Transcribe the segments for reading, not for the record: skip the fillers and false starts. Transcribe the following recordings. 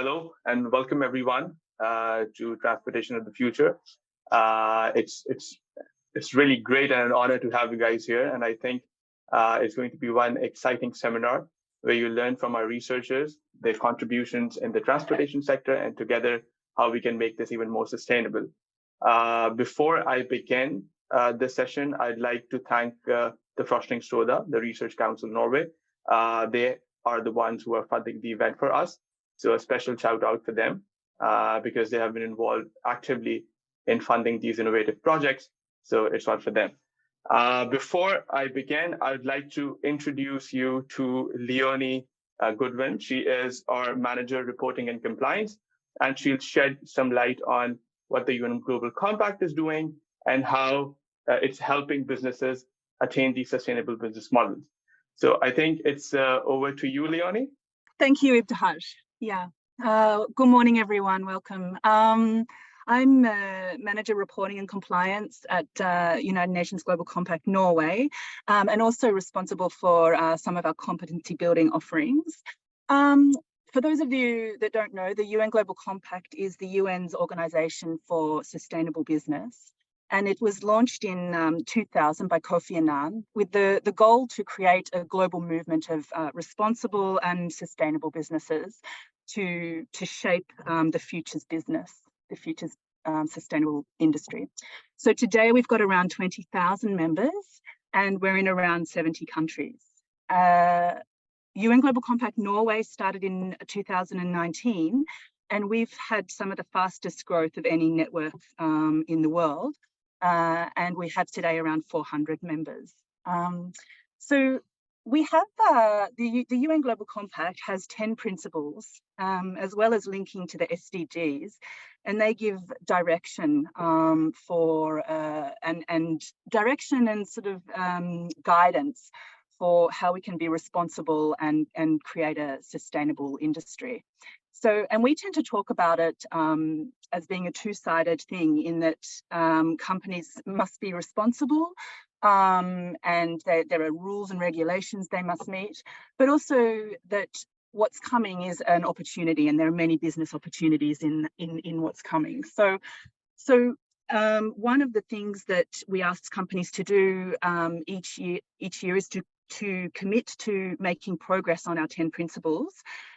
hello and welcome everyone to Transportation of the Future. It's really great and an honor to have you guys here, and I think it's going to be one exciting seminar where you learn from our researchers, their contributions in the transportation sector, and together how we can make this even more sustainable. Before I begin this session, I'd like to thank the Forskningsrådet, the Research Council Norway. They are the ones who are funding the event for us. So a special shout out for them because they have been involved actively in funding these innovative projects. So it's one for them. Before I begin, I'd like to introduce you to Leonie Goodwin. She is our Manager Reporting and Compliance, and she'll shed some light on what the UN Global Compact is doing and how it's helping businesses attain these sustainable business models. So I think it's over to you, Leonie. Thank you, Ibtehaj. Yeah. Good morning, everyone. Welcome. I'm Manager Reporting and Compliance at United Nations Global Compact Norway, and also responsible for some of our competency building offerings. For those of you that don't know, the UN Global Compact is the UN's organization for sustainable business. And it was launched in 2000 by Kofi Annan with the goal to create a global movement of responsible and sustainable businesses to shape the future's business, the future's sustainable industry. So today we've got around 20,000 members and we're in around 70 countries. UN Global Compact Norway started in 2019, and we've had some of the fastest growth of any network in the world. And we have today around 400 members. So we have the UN Global Compact has 10 principles, as well as linking to the SDGs, and they give direction and direction and sort of guidance for how we can be responsible and create a sustainable industry. So, and we tend to talk about it as being a two-sided thing in that companies must be responsible and there are rules and regulations they must meet, but also that what's coming is an opportunity, and there are many business opportunities in what's coming. So one of the things that we ask companies to do each year is to commit to making progress on our 10 principles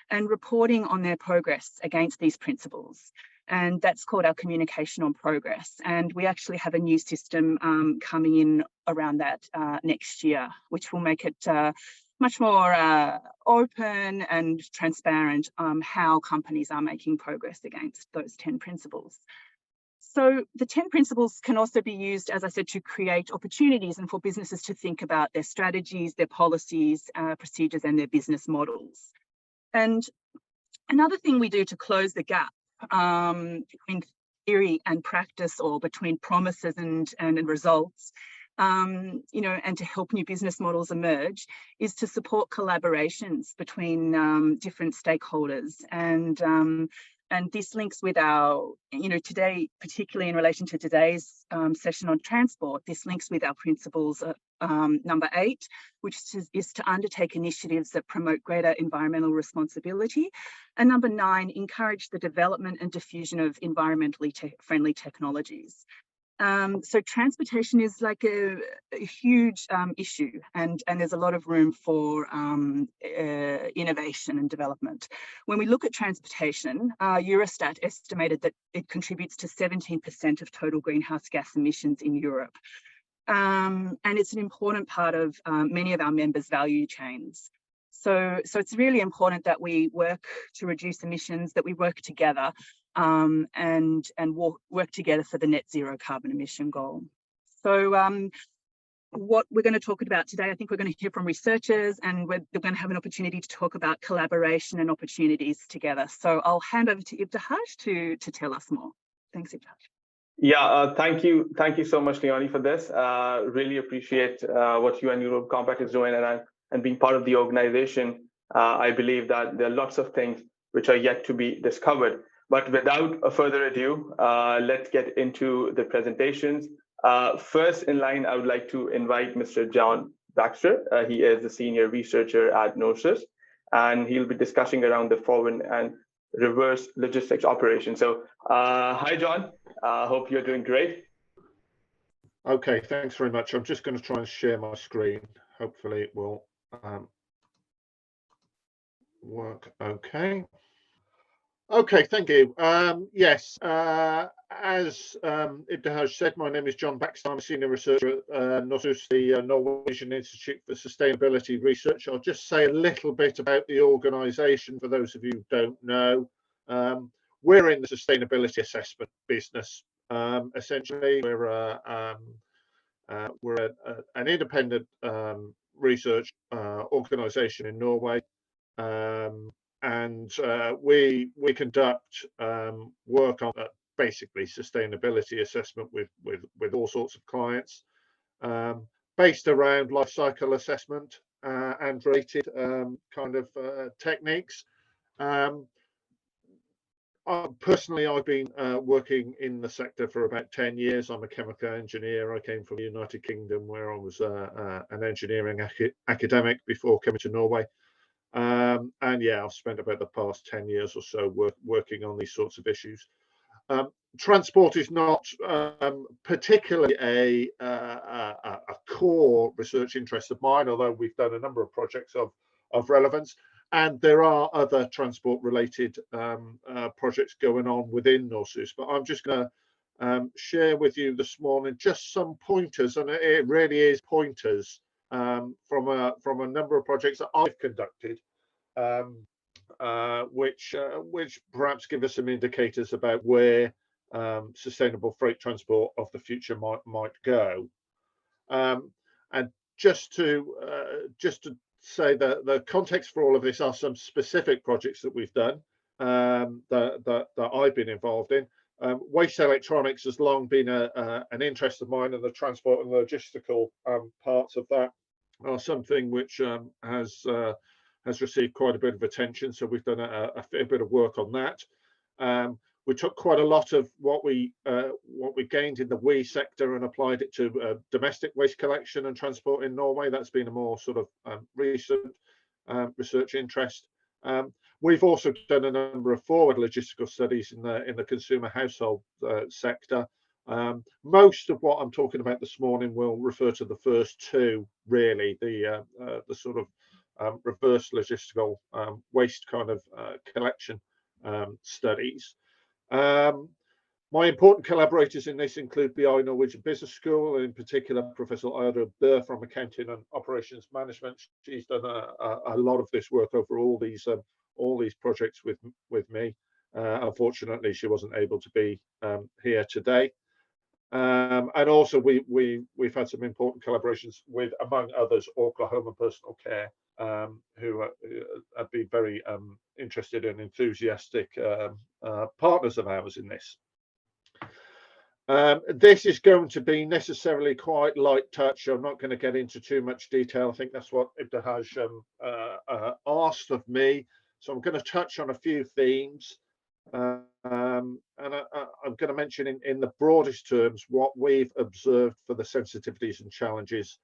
and reporting on their progress against these principles. And that's called our communication on progress. And we actually have a new system coming in around that next year, which will make it much more open and transparent how companies are making progress against those 10 principles. So the 10 principles can also be used, as I said, to create opportunities and for businesses to think about their strategies, their policies, procedures, and their business models. And another thing we do to close the gap between theory and practice, or between promises and results, and to help new business models emerge, is to support collaborations between different stakeholders. And this links with our, today, particularly in relation to today's session on transport, this links with our principles number 8, which is to undertake initiatives that promote greater environmental responsibility. And number 9, encourage the development and diffusion of environmentally friendly technologies. So transportation is like a huge issue, and there's a lot of room for innovation and development. When we look at transportation, Eurostat estimated that it contributes to 17% of total greenhouse gas emissions in Europe. And it's an important part of many of our members' value chains. So it's really important that we work to reduce emissions, that we work together and work together for the net zero carbon emission goal. So what we're going to talk about today, I think we're going to hear from researchers, and we're going to have an opportunity to talk about collaboration and opportunities together. So I'll hand over to Ibtehaj to tell us more. Thanks, Ibtehaj. Yeah, thank you so much, Leonie, for this. Really appreciate what UN Global Compact is doing, and being part of the organization. I believe that there are lots of things which are yet to be discovered. But without further ado, let's get into the presentations. First in line, I would like to invite Mr. John Baxter. He is the senior researcher at NORSUS, and he'll be discussing around the foreign and reverse logistics operation. So hi, John. Hope you're doing great. Okay, thanks very much. I'm just going to try and share my screen. Hopefully it will work okay. Okay, thank you. Yes, as Ibtehaj said, my name is John Baxter. I'm a senior researcher at NORSUS, the Norwegian Institute for Sustainability Research. I'll just say a little bit about the organisation for those of you who don't know. We're in the sustainability assessment business. Essentially, we're an independent research organisation in Norway. And we conduct work on basically sustainability assessment with all sorts of clients, based around life cycle assessment and related kind of techniques. Personally, I've been working in the sector for about 10 years. I'm a chemical engineer. I came from the United Kingdom, where I was an engineering academic before coming to Norway. And yeah, I've spent about the past 10 years or so working on these sorts of issues. Transport is not particularly a core research interest of mine, although we've done a number of projects of relevance. And there are other transport-related projects going on within NORSUS. But I'm just going to share with you this morning just some pointers, and it really is pointers from a number of projects that I've conducted, which perhaps give us some indicators about where sustainable freight transport of the future might go. And just to say that the context for all of this are some specific projects that we've done that I've been involved in. Waste electronics has long been an interest of mine, and the transport and logistical parts of that are something which has received quite a bit of attention. So we've done a fair bit of work on that. We took quite a lot of what we gained in the WE sector and applied it to domestic waste collection and transport in Norway. That's been a more sort of recent research interest. We've also done a number of forward logistical studies in the consumer household sector. Most of what I'm talking about this morning will refer to the first two, really, the sort of reverse logistical waste kind of collection studies. My important collaborators in this include BI Norwegian Business School, and in particular Professor Ida Bø from Accounting and Operations Management. She's done a lot of this work over all these projects with me. Unfortunately, she wasn't able to be here today. And also we've had some important collaborations with, among others, Oklahoma Personal Care, who have been very interested and enthusiastic partners of ours in this. This is going to be necessarily quite light touch. I'm not going to get into too much detail. I think that's what Ibtehaj asked of me. So I'm going to touch on a few themes. And I'm going to mention in the broadest terms what we've observed for the sensitivities and challenges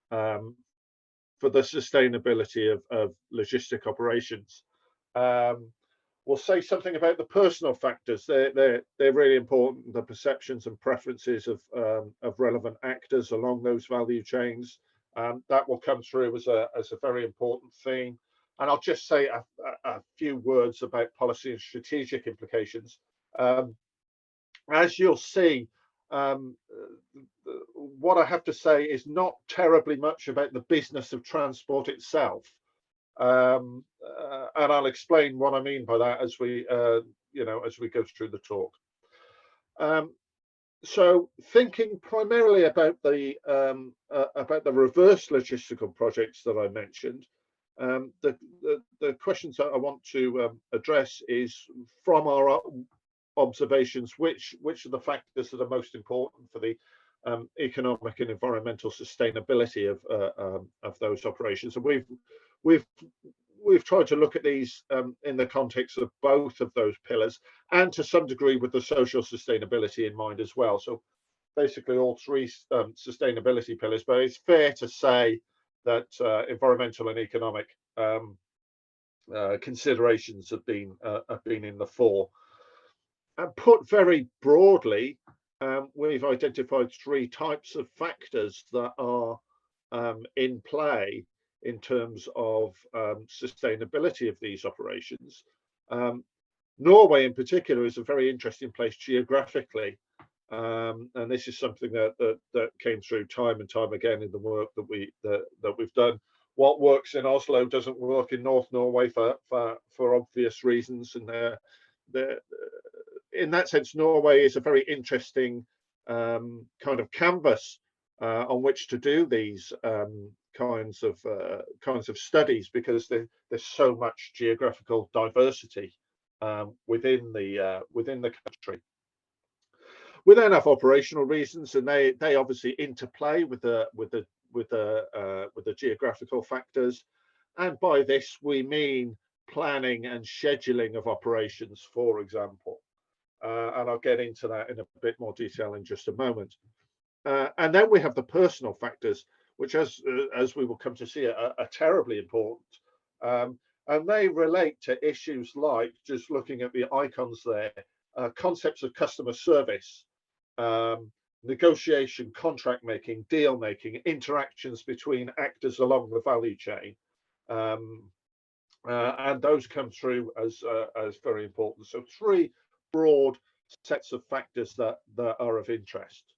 for the sustainability of logistic operations. We'll say something about the personal factors. They're really important. The perceptions and preferences of relevant actors along those value chains, that will come through as a very important theme. And I'll just say a few words about policy and strategic implications. As you'll see, what I have to say is not terribly much about the business of transport itself. And I'll explain what I mean by that as we go through the talk. So thinking primarily about the reverse logistical projects that I mentioned, the questions that I want to address is, from our observations, which are the factors that are most important for the economic and environmental sustainability of those operations. And we've tried to look at these in the context of both of those pillars, and to some degree with the social sustainability in mind as well. So basically all three sustainability pillars, but it's fair to say that environmental and economic considerations have been in the fore. And put very broadly, we've identified 3 types of factors that are in play in terms of sustainability of these operations. Norway in particular is a very interesting place geographically, and this is something that came through time and time again in the work that we've done. What works in Oslo doesn't work in North Norway for obvious reasons, and in that sense, Norway is a very interesting kind of canvas on which to do these kinds of studies, because there's so much geographical diversity within the country. We then have operational reasons, and they obviously interplay with the geographical factors, and by this we mean planning and scheduling of operations, for example. And I'll get into that in a bit more detail in just a moment. And then we have the personal factors, which, as we will come to see, are terribly important. And they relate to issues like, just looking at the icons there, concepts of customer service, negotiation, contract making, deal making, interactions between actors along the value chain. And those come through as very important. So 3 broad sets of factors that are of interest.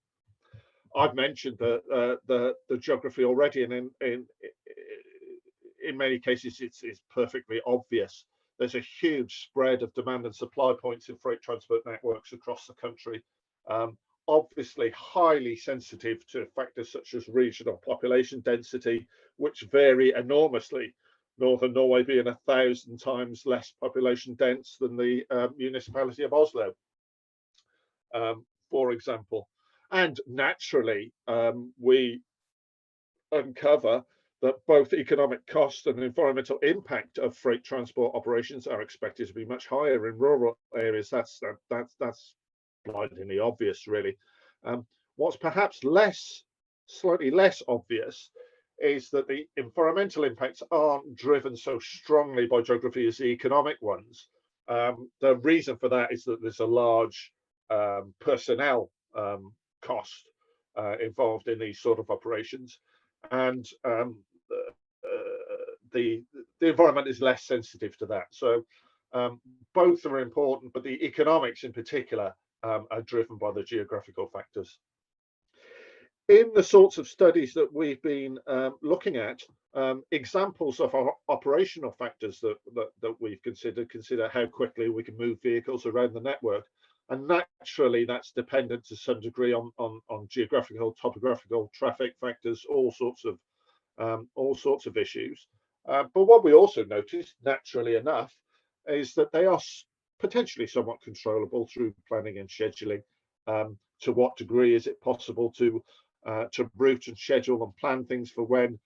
I've mentioned the geography already, and in many cases it's perfectly obvious. There's a huge spread of demand and supply points in freight transport networks across the country. Obviously highly sensitive to factors such as regional population density, which vary enormously. Northern Norway being 1,000 times less population dense than the municipality of Oslo, for example. And naturally, we uncover that both economic cost and environmental impact of freight transport operations are expected to be much higher in rural areas. That's blindingly obvious, really. What's perhaps slightly less obvious is that the environmental impacts aren't driven so strongly by geography as the economic ones. The reason for that is that there's a large personnel cost involved in these sort of operations, and the environment is less sensitive to that. So both are important, but the economics in particular are driven by the geographical factors. In the sorts of studies that we've been looking at, examples of our operational factors that we've consider how quickly we can move vehicles around the network, and naturally that's dependent to some degree on geographical, topographical, traffic factors, all sorts of issues. But what we also noticed, naturally enough, is that they are potentially somewhat controllable through planning and scheduling. To what degree is it possible to route and schedule and plan things for when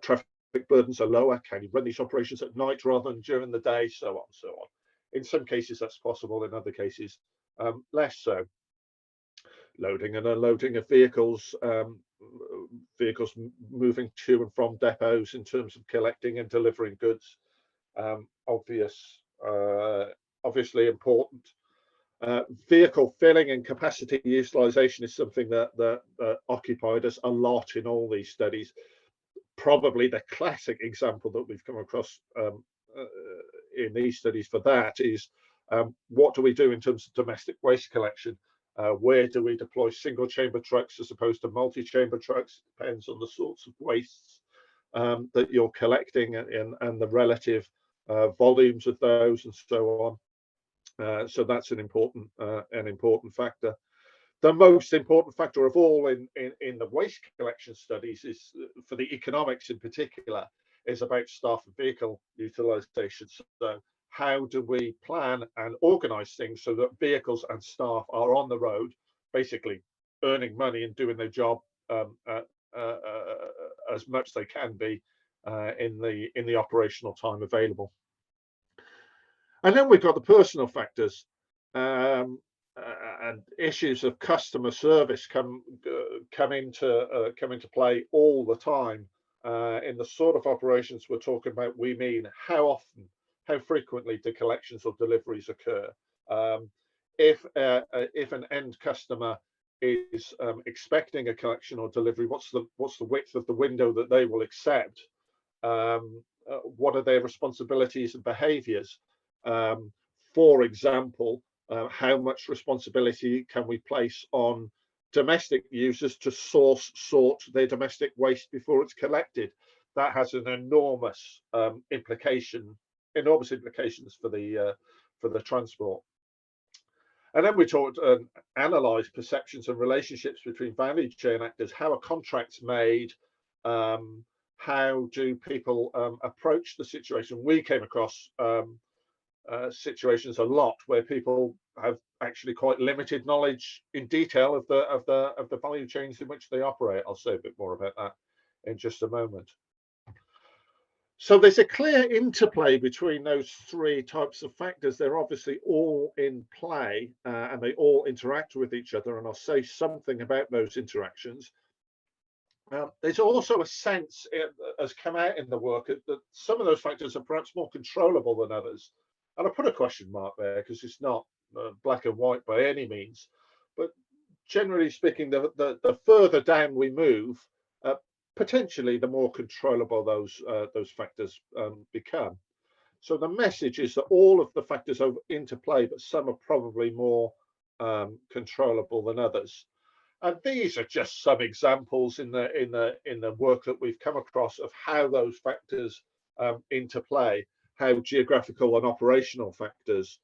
traffic burdens are lower? Can you run these operations at night rather than during the day? So on, so on. In some cases that's possible, in other cases less so. Loading and unloading of vehicles, vehicles moving to and from depots in terms of collecting and delivering goods, obviously important. Vehicle filling and capacity utilization is something that occupied us a lot in all these studies. Probably the classic example that we've come across in these studies for that is what do we do in terms of domestic waste collection? Where do we deploy single chamber trucks as opposed to multi-chamber trucks? Depends on the sorts of wastes that you're collecting and the relative volumes of those and so on. So that's an important factor. The most important factor of all in the waste collection studies is, for the economics in particular, is about staff and vehicle utilization. So how do we plan and organize things so that vehicles and staff are on the road, basically earning money and doing their job as much as they can be in the operational time available. And then we've got the personal factors, and issues of customer service come into play all the time in the sort of operations we're talking about, we mean how often, how frequently do collections or deliveries occur. If an end customer is expecting a collection or delivery, what's the width of the window that they will accept? What are their responsibilities and behaviours? For example, how much responsibility can we place on domestic users to sort their domestic waste before it's collected? That has an enormous enormous implications for the transport. And then we talked analyze perceptions and relationships between value chain actors. How are contracts made? How do people approach the situation? We came across situations a lot where people have actually quite limited knowledge in detail of the value chains in which they operate. I'll say a bit more about that in just a moment. So there's a clear interplay between those three types of factors. They're obviously all in play and they all interact with each other, and I'll say something about those interactions. There's also a sense, has come out in the work, that some of those factors are perhaps more controllable than others. And I put a question mark there because it's not black and white by any means. But generally speaking, the further down we move, potentially the more controllable those factors become. So the message is that all of the factors are interplay, but some are probably more controllable than others. And these are just some examples in the work that we've come across of how those factors interplay, how geographical and operational factors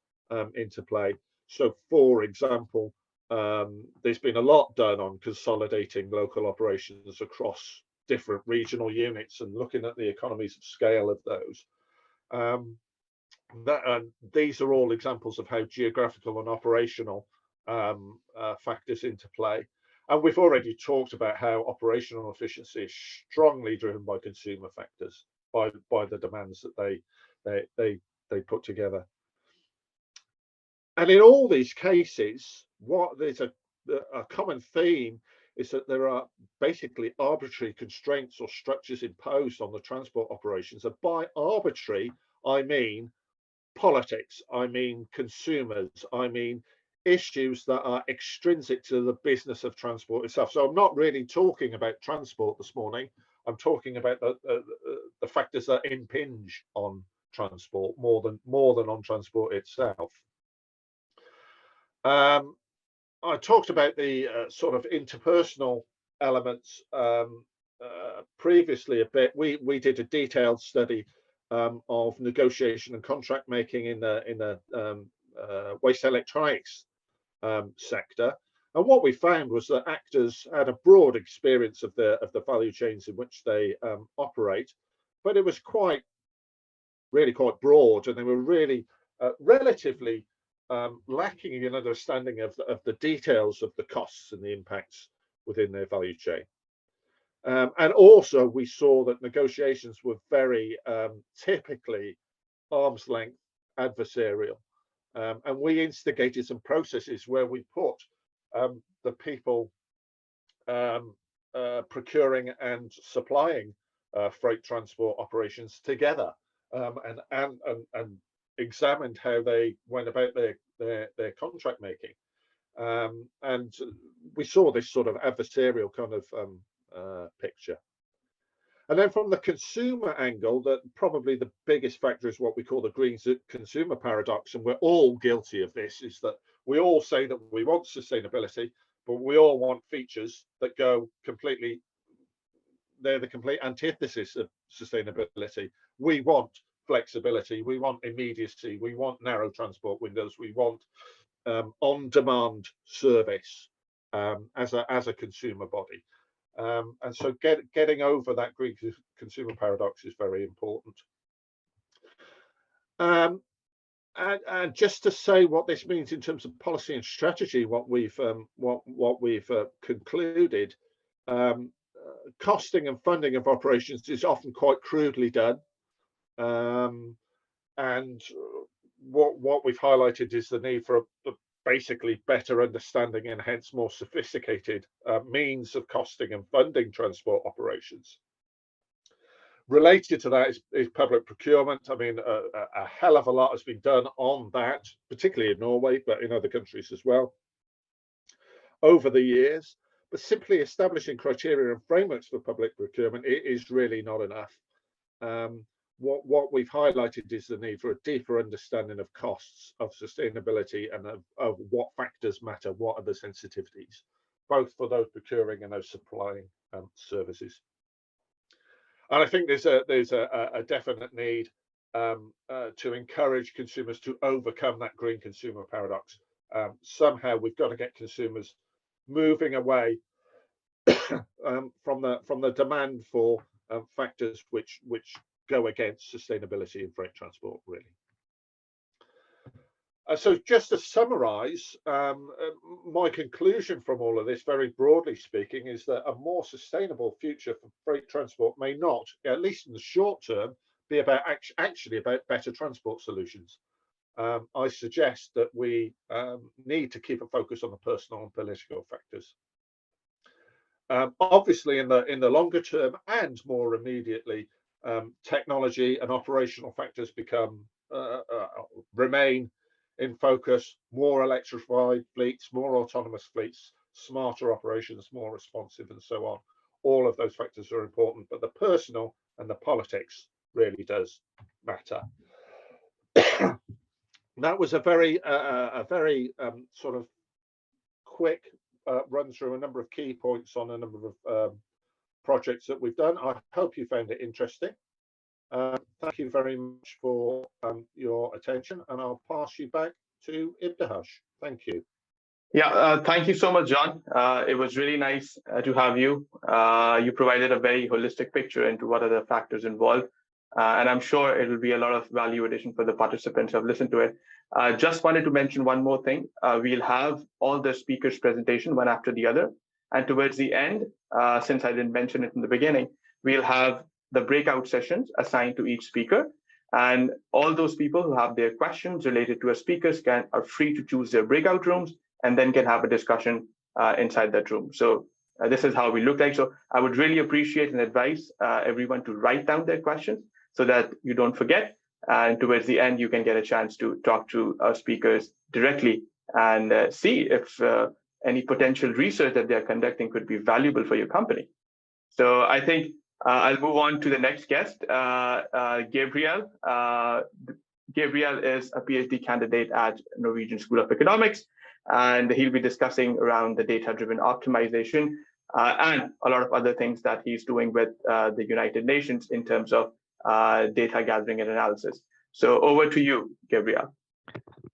interplay. So, for example, there's been a lot done on consolidating local operations across different regional units and looking at the economies of scale of those. These are all examples of how geographical and operational factors interplay. And we've already talked about how operational efficiency is strongly driven by consumer factors, by the demands that they put together. And in all these cases, there's a common theme is that there are basically arbitrary constraints or structures imposed on the transport operations. And by arbitrary, I mean politics, I mean consumers, I mean issues that are extrinsic to the business of transport itself. So I'm not really talking about transport this morning. I'm talking about the factors that impinge on transport more than on transport itself. I talked about the sort of interpersonal elements previously a bit. We did a detailed study of negotiation and contract making in the waste electronics sector, and what we found was that actors had a broad experience of the value chains in which they operate, but it was really quite broad, and they were really relatively lacking in understanding of the details of the costs and the impacts within their value chain. And also we saw that negotiations were very typically arm's length adversarial. And we instigated some processes where we put the people procuring and supplying freight transport operations together and examined how they went about their contract making. And we saw this sort of adversarial kind of picture. And then from the consumer angle, that probably the biggest factor is what we call the green consumer paradox. And we're all guilty of this, is that we all say that we want sustainability, but we all want features that go completely, they're the complete antithesis of sustainability. We want flexibility, we want immediacy, we want narrow transport windows, we want on-demand service as a consumer body. And so getting over that green consumer paradox is very important. And just to say what this means in terms of policy and strategy, what we've concluded, costing and funding of operations is often quite crudely done. And what we've highlighted is the need for a basically better understanding and hence more sophisticated means of costing and funding transport operations. Related to that is public procurement. I mean, a hell of a lot has been done on that, particularly in Norway, but in other countries as well, over the years. But simply establishing criteria and frameworks for public procurement is really not enough. What we've highlighted is the need for a deeper understanding of costs, of sustainability, and of what factors matter, what are the sensitivities, both for those procuring and those supplying services. And I think there's a definite need to encourage consumers to overcome that green consumer paradox. Somehow we've got to get consumers moving away from the demand for factors which go against sustainability in freight transport, really. So just to summarize, my conclusion from all of this, very broadly speaking, is that a more sustainable future for freight transport may not, at least in the short term, be about actually about better transport solutions. I suggest that we need to keep a focus on the personal and political factors. Obviously, in the longer term and more immediately, technology and operational factors remain in focus. More electrified fleets, more autonomous fleets, smarter operations, more responsive, and so on. All of those factors are important, but the personal and the politics really does matter. That was a very sort of quick run through a number of key points on a number of projects that we've done. I hope you found it interesting. Thank you very much for your attention, and I'll pass you back to Ibtehaj. Thank you. Yeah, thank you so much, John. It was really nice to have you. You provided a very holistic picture into what are the factors involved. And I'm sure it will be a lot of value addition for the participants who have listened to it. Just wanted to mention one more thing. We'll have all the speakers' presentation one after the other. And towards the end, since I didn't mention it in the beginning, we'll have the breakout sessions assigned to each speaker. And all those people who have their questions related to a speakers are free to choose their breakout rooms and then can have a discussion inside that room. So this is how we look like. So I would really appreciate and advise everyone to write down their questions so that you don't forget. And towards the end, you can get a chance to talk to our speakers directly and see if any potential research that they're conducting could be valuable for your company. So I think I'll move on to the next guest, Gabriel. Gabriel is a PhD candidate at Norwegian School of Economics, and he'll be discussing around the data-driven optimization and a lot of other things that he's doing with the United Nations in terms of data gathering and analysis. So over to you, Gabriel.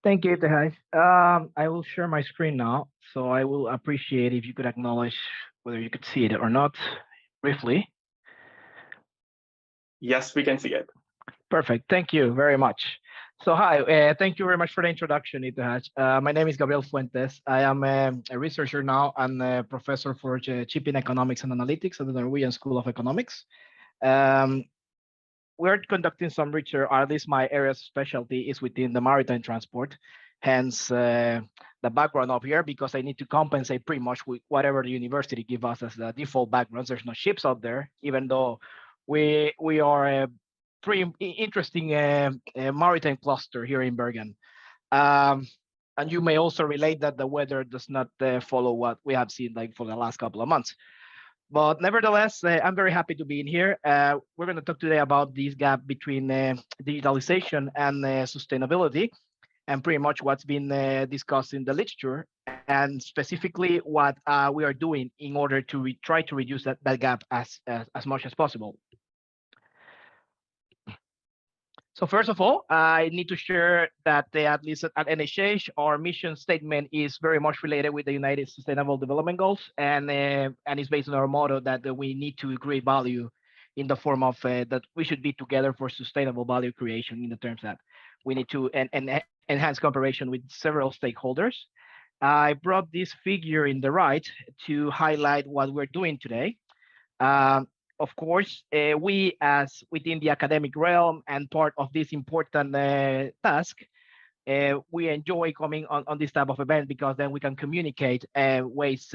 Thank you, Ibtehaj. I will share my screen now, so I will appreciate if you could acknowledge whether you could see it or not, briefly. Yes, we can see it. Perfect. Thank you very much. So hi, thank you very much for the introduction, Ibtehaj. My name is Gabriel Fuentes. I am a researcher now and a professor for shipping economics and analytics at the Norwegian School of Economics. We're conducting some research, or at least my area of specialty is within the maritime transport. Hence the background up here, because I need to compensate pretty much with whatever the university gives us as the default backgrounds. There's no ships out there, even though we are a pretty interesting maritime cluster here in Bergen. And you may also relate that the weather does not follow what we have seen like for the last couple of months. But nevertheless, I'm very happy to be in here. We're going to talk today about this gap between digitalization and sustainability, and pretty much what's been discussed in the literature, and specifically what we are doing in order to try to reduce that gap as much as possible. So first of all, I need to share that at least at NHH, our mission statement is very much related with the United Sustainable Development Goals, and it's based on our motto that we need to create value in the form of that we should be together for sustainable value creation, in the terms that we need to enhance cooperation with several stakeholders. I brought this figure in the right to highlight what we're doing today. Of course, we as within the academic realm and part of this important task, we enjoy coming on this type of event, because then we can communicate ways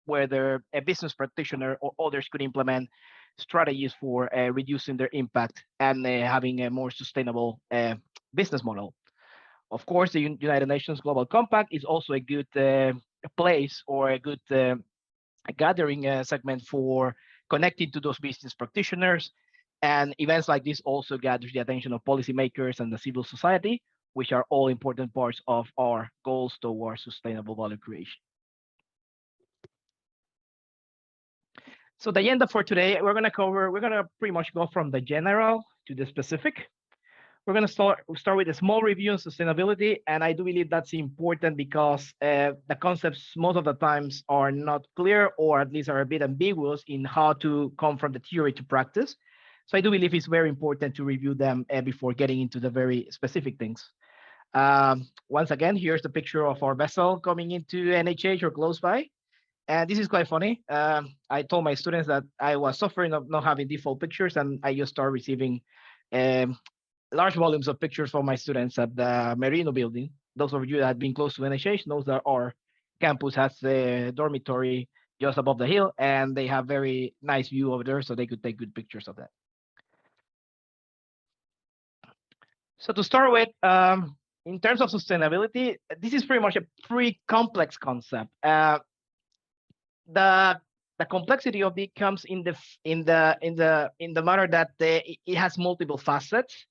whether a business practitioner or others could implement strategies for reducing their impact and having a more sustainable business model. Of course, the United Nations Global Compact is also a good place or a good gathering segment for connecting to those business practitioners. And events like this also gather the attention of policymakers and the civil society, which are all important parts of our goals towards sustainable value creation. So the agenda for today, we're going to pretty much go from the general to the specific. We're going to start with a small review on sustainability, and I do believe that's important because the concepts most of the times are not clear, or at least are a bit ambiguous in how to come from the theory to practice. So I do believe it's very important to review them before getting into the very specific things. Once again, here's the picture of our vessel coming into NHH or close by. And this is quite funny. I told my students that I was suffering of not having default pictures, and I just started receiving large volumes of pictures from my students at the Merino building. Those of you that have been close to NHH knows that our campus has a dormitory just above the hill, and they have very nice view over there, so they could take good pictures of that. So to start with, in terms of sustainability, this is pretty much a pretty complex concept. The complexity of it comes in the matter that it has multiple facets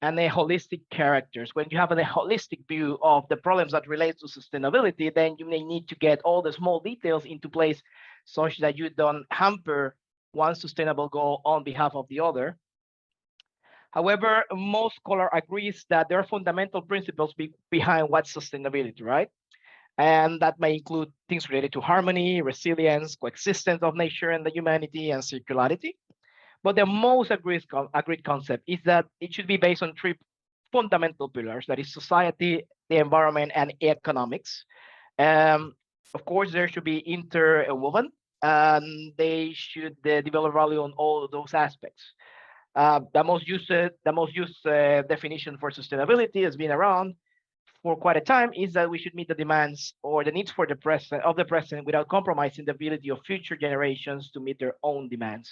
and a holistic characters. When you have a holistic view of the problems that relate to sustainability, then you may need to get all the small details into place such that you don't hamper one sustainable goal on behalf of the other. However, most scholar agrees that there are fundamental principles behind what's sustainability, right? And that may include things related to harmony, resilience, coexistence of nature and the humanity, and circularity. But the most agreed concept is that it should be based on three fundamental pillars, that is society, the environment, and economics. Of course, there should be interwoven, and they should develop value on all of those aspects. The most used definition for sustainability has been around for quite a time is that we should meet the demands or the needs for the present without compromising the ability of future generations to meet their own demands.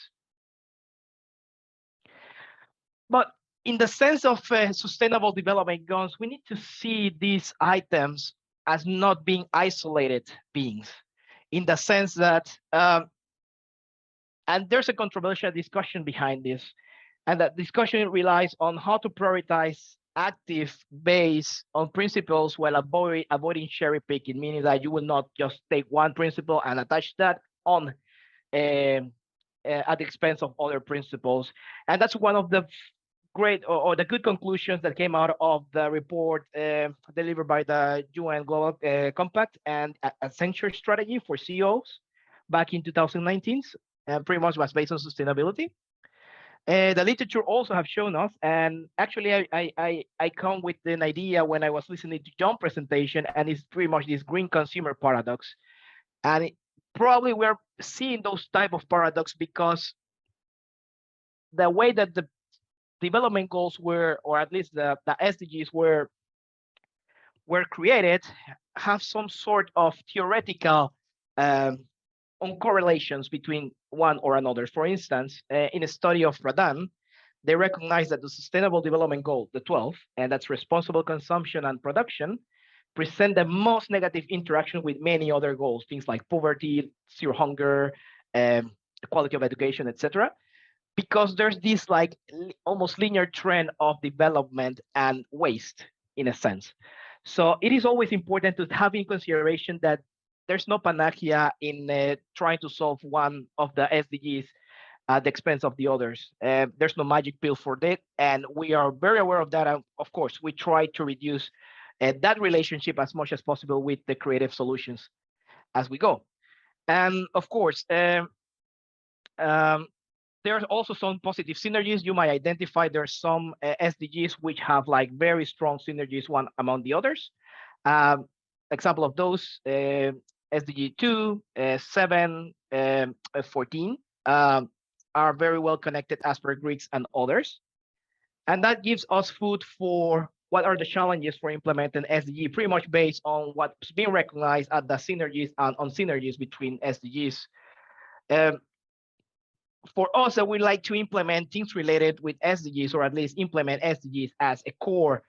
But in the sense of sustainable development goals, we need to see these items as not being isolated beings, in the sense that, and there's a controversial discussion behind this, and that discussion relies on how to prioritize active based on principles while avoiding cherry picking, meaning that you will not just take one principle and attach that on at the expense of other principles. And that's one of the great or the good conclusions that came out of the report delivered by the UN Global Compact and Accenture strategy for CEOs back in 2019, pretty much was based on sustainability. The literature also have shown us, and actually I come with an idea when I was listening to John's presentation, and it's pretty much this green consumer paradox. And probably we're seeing those type of paradox because the way that the development goals were, or at least the SDGs were created, have some sort of theoretical on correlations between one or another. For instance, in a study of Radan, they recognize that the Sustainable Development Goal, the 12, and that's responsible consumption and production, present the most negative interaction with many other goals, things like poverty, zero hunger, quality of education, etc. Because there's this like almost linear trend of development and waste in a sense. So it is always important to have in consideration that there's no panacea in trying to solve one of the SDGs at the expense of the others. There's no magic pill for that, and we are very aware of that. And of course, we try to reduce that relationship as much as possible with the creative solutions as we go. And of course, there's also some positive synergies. You might identify there's some SDGs which have like very strong synergies one among the others. Example of those, SDG 2, 7, 14 are very well connected as per Greeks and others. And that gives us food for what are the challenges for implementing SDG, pretty much based on what's being recognized at the synergies and on synergies between SDGs. for us, we like to implement things related with SDGs, or at least implement SDGs as a core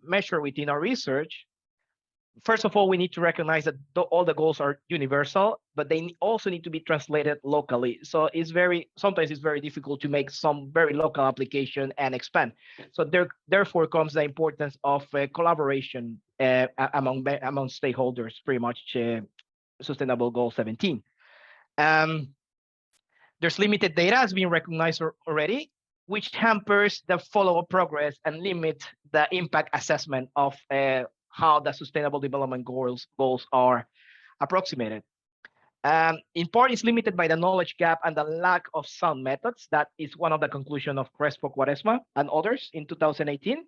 measure within our research. First of all, we need to recognize that all the goals are universal, but they also need to be translated locally. So sometimes it's very difficult to make some very local application and expand. So therefore comes the importance of collaboration among stakeholders, pretty much Sustainable Goal 17. There's limited data has been recognized already, which hampers the follow-up progress and limit the impact assessment of how the Sustainable Development Goals are approximated. In part, it's limited by the knowledge gap and the lack of sound methods. That is one of the conclusions of Crespo-Quaresma and others in 2018.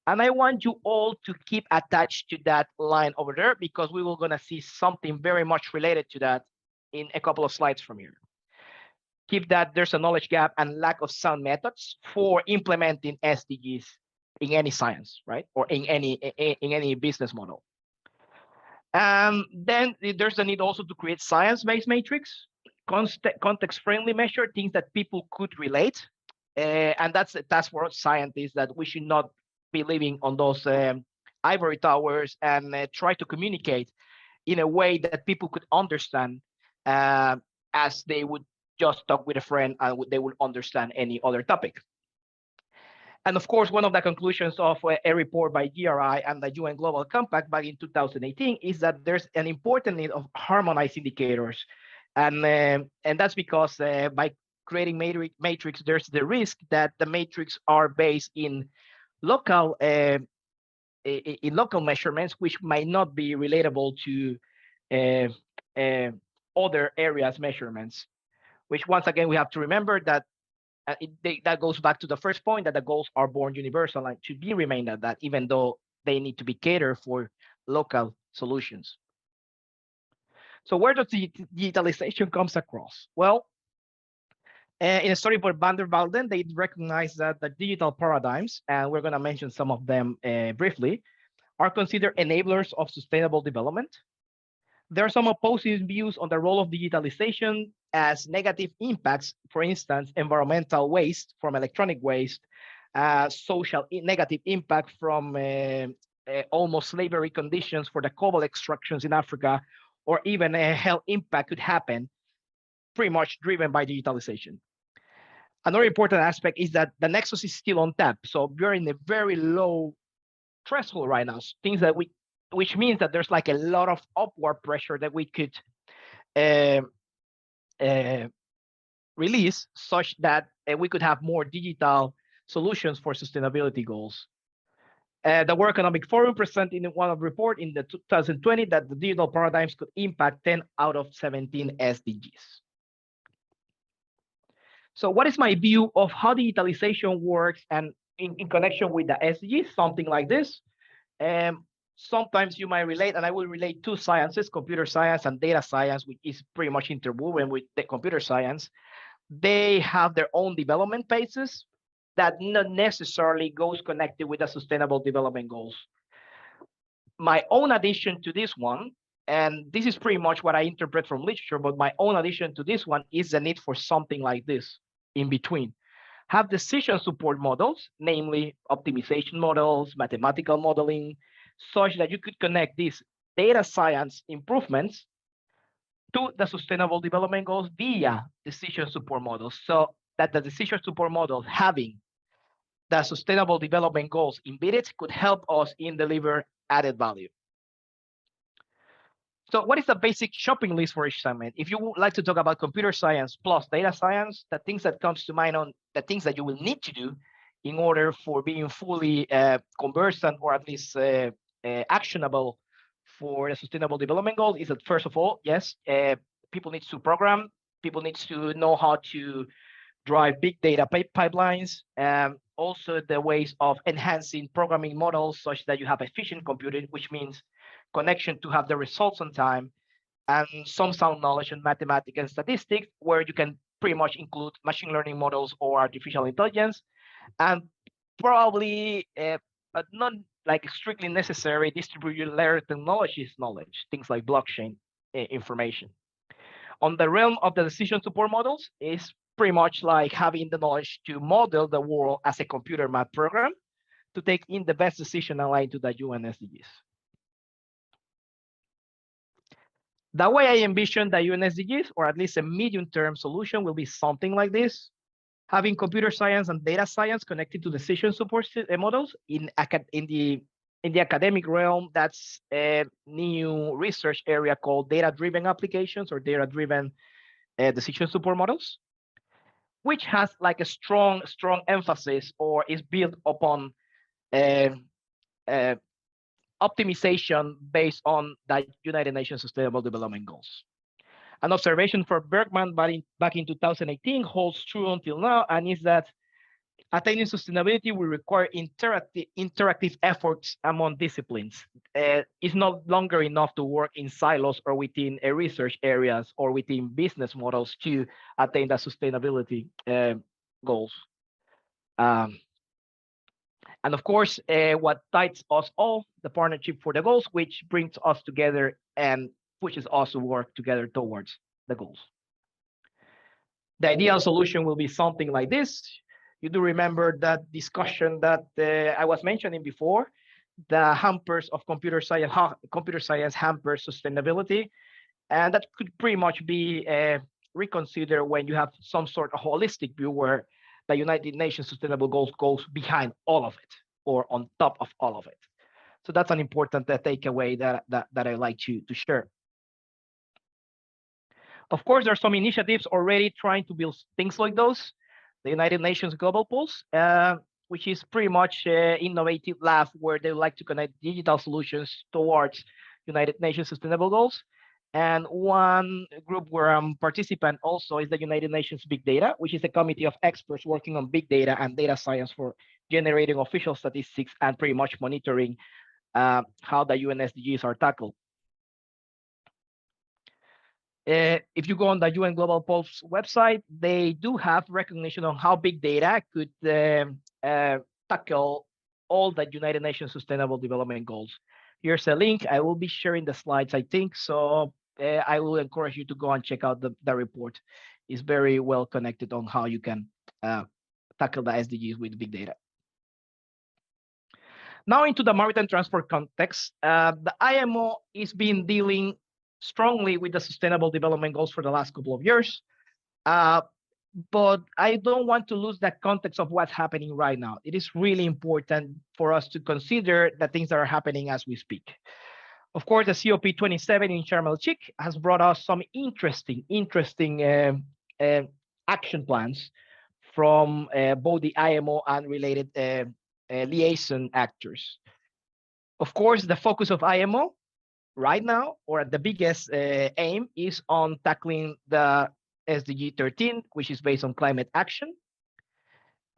And I want you all to keep attached to that line over there, because we will going to see something very much related to that in a couple of slides from here. Keep that there's a knowledge gap and lack of sound methods for implementing SDGs in any science, right? Or in any business model. Then there's the need also to create science-based matrix, context-friendly measure, things that people could relate. And that's for scientists, that we should not be living on those ivory towers, and try to communicate in a way that people could understand, as they would just talk with a friend and they would understand any other topic. And of course, one of the conclusions of a report by GRI and the UN Global Compact back in 2018 is that there's an important need of harmonized indicators. And that's because by creating matrix, there's the risk that the matrix are based in local measurements, which might not be relatable to other areas measurements, which once again, we have to remember that that goes back to the first point, that the goals are born universal and should be remained at that, even though they need to be catered for local solutions. So where does the digitalization comes across? Well, in a study by Van der Walden, they recognize that the digital paradigms, and we're going to mention some of them briefly, are considered enablers of sustainable development. There are some opposing views on the role of digitalization as negative impacts, for instance, environmental waste from electronic waste, social negative impact from almost slavery conditions for the cobalt extractions in Africa, or even a health impact could happen, pretty much driven by digitalization. Another important aspect is that the nexus is still on tap. So we're in a very low threshold right now, things that which means that there's like a lot of upward pressure that we could release, such that we could have more digital solutions for sustainability goals. The World Economic Forum presented in one of report in the 2020 that the digital paradigms could impact 10 out of 17 SDGs. So what is my view of how digitalization works and in connection with the SDGs? Something like this. Sometimes you might relate, and I will relate two sciences, computer science and data science, which is pretty much interwoven with the computer science. They have their own development phases that not necessarily goes connected with the Sustainable Development Goals. My own addition to this one, and this is pretty much what I interpret from literature, but my own addition to this one is the need for something like this in between. Have decision support models, namely optimization models, mathematical modeling, such that you could connect these data science improvements to the Sustainable Development Goals via decision support models, so that the decision support models having the Sustainable Development Goals embedded could help us in deliver added value. So what is the basic shopping list for each segment? If you would like to talk about computer science plus data science, the things that comes to mind on the things that you will need to do in order for being fully conversant, or at least actionable for the Sustainable Development Goals, is that first of all, yes, people need to program, people need to know how to drive big data pipelines, also the ways of enhancing programming models such that you have efficient computing, which means connection to have the results on time, and some sound knowledge in mathematics and statistics, where you can pretty much include machine learning models or artificial intelligence, and probably but not like strictly necessary distributed layer technologies knowledge, things like blockchain information. On the realm of the decision support models is pretty much like having the knowledge to model the world as a computer math program to take in the best decision aligned to the UN SDGs. The way I envision the UN SDGs, or at least a medium-term solution, will be something like this: having computer science and data science connected to decision support models in the academic realm. That's a new research area called data-driven applications or data-driven decision support models, which has like a strong emphasis or is built upon optimization based on the United Nations Sustainable Development Goals. An observation for Bergman back in 2018 holds true until now, and is that attaining sustainability will require interactive efforts among disciplines. It's no longer enough to work in silos or within research areas or within business models to attain the sustainability goals. And of course, what ties us all, the partnership for the goals, which brings us together and pushes us to work together towards the goals. The ideal solution will be something like this. You do remember that discussion that I was mentioning before, the hampers of computer science, how computer science hampers sustainability. And that could pretty much be reconsidered when you have some sort of holistic view where the United Nations Sustainable Goals goes behind all of it or on top of all of it. So that's an important takeaway that I like to share. Of course, there are some initiatives already trying to build things like those. The United Nations Global Pulse, which is pretty much an innovative lab where they like to connect digital solutions towards United Nations Sustainable Goals. And one group where I'm participant also is the United Nations Big Data, which is a committee of experts working on big data and data science for generating official statistics and pretty much monitoring how the UN SDGs are tackled. If you go on the UN Global Pulse website, they do have recognition on how big data could tackle all the United Nations Sustainable Development Goals. Here's a link. I will be sharing the slides, I think. So I will encourage you to go and check out the report. It's very well connected on how you can tackle the SDGs with big data. Now into the maritime transport context, the IMO is been dealing strongly with the Sustainable Development Goals for the last couple of years. But I don't want to lose that context of what's happening right now. It is really important for us to consider the things that are happening as we speak. Of course, the COP27 in Sharm el-Sheikh has brought us some interesting action plans from both the IMO and related liaison actors. Of course, the focus of IMO right now, or the biggest aim, is on tackling the SDG 13, which is based on climate action.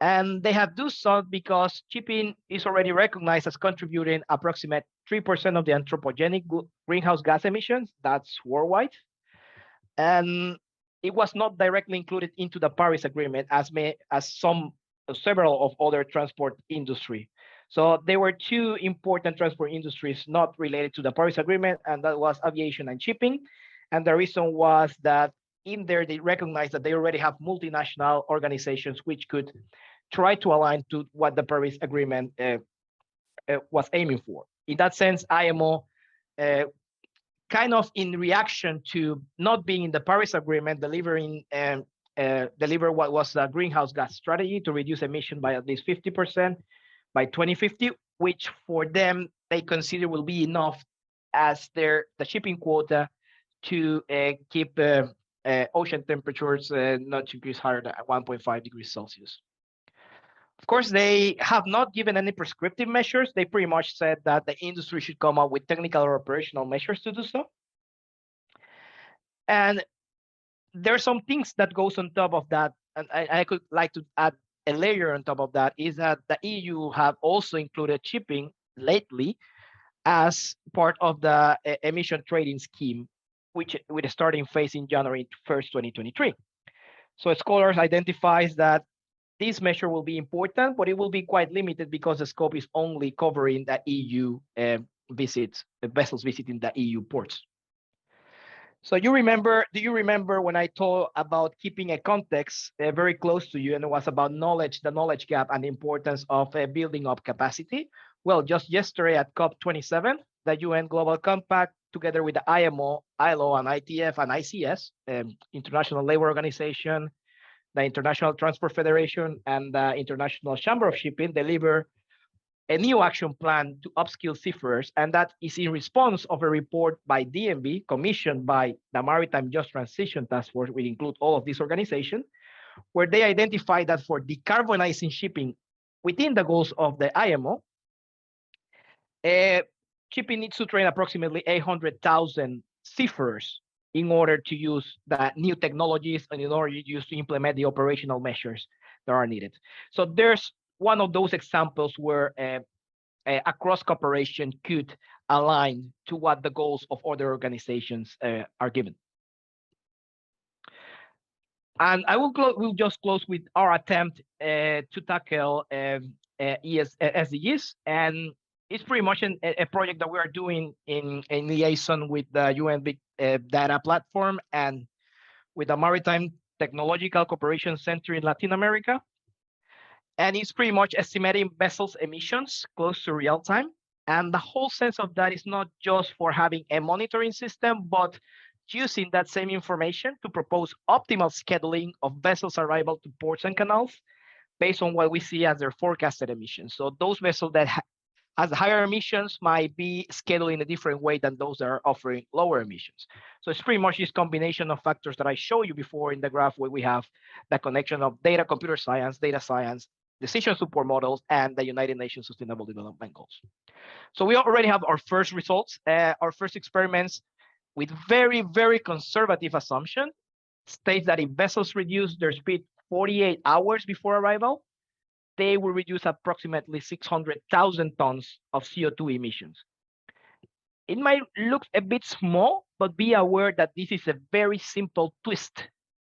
And they have do so because shipping is already recognized as contributing approximately 3% of the anthropogenic greenhouse gas emissions. That's worldwide. And it was not directly included into the Paris Agreement as several of other transport industry. So there were two important transport industries not related to the Paris Agreement, and that was aviation and shipping. And the reason was that in there, they recognized that they already have multinational organizations which could try to align to what the Paris Agreement was aiming for. In that sense, IMO, kind of in reaction to not being in the Paris Agreement, deliver what was the greenhouse gas strategy to reduce emission by at least 50% by 2050, which for them, they consider will be enough as the shipping quota to keep ocean temperatures not to increase higher than 1.5 degrees Celsius. Of course, they have not given any prescriptive measures. They pretty much said that the industry should come up with technical or operational measures to do so. And there are some things that goes on top of that. And I could like to add a layer on top of that is that the EU have also included shipping lately as part of the emission trading scheme, which with a starting phase in January 1st, 2023. So scholars identifies that this measure will be important, but it will be quite limited because the scope is only covering the EU vessels visiting the EU ports. So do you remember when I told about keeping a context very close to you, and it was about knowledge, the knowledge gap and the importance of building up capacity? Well, just yesterday at COP27, the UN Global Compact, together with the IMO, ILO, and ITF and ICS, International Labour Organization, the International Transport Federation, and the International Chamber of Shipping, deliver a new action plan to upskill seafarers, and that is in response of a report by DNV commissioned by the Maritime Just Transition Task Force, which include all of these organizations, where they identify that for decarbonizing shipping within the goals of the IMO, shipping needs to train approximately 800,000 seafarers in order to use the new technologies and in order to implement the operational measures that are needed. So there's one of those examples where a cross cooperation could align to what the goals of other organizations are given. And I will just close with our attempt to tackle SDGs, and it's pretty much a project that we are doing in liaison with the UN Big Data Platform and with the Maritime Technological Cooperation Center in Latin America. And it's pretty much estimating vessels emissions close to real time. And the whole sense of that is not just for having a monitoring system, but using that same information to propose optimal scheduling of vessels' arrival to ports and canals based on what we see as their forecasted emissions. So those vessels that has higher emissions might be scheduled in a different way than those that are offering lower emissions. So it's pretty much this combination of factors that I showed you before in the graph, where we have the connection of data, computer science, data science, decision support models, and the United Nations Sustainable Development Goals. So we already have our first results, our first experiments with very, very conservative assumption states that if vessels reduce their speed 48 hours before arrival, they will reduce approximately 600,000 tons of CO2 emissions. It might look a bit small, but be aware that this is a very simple twist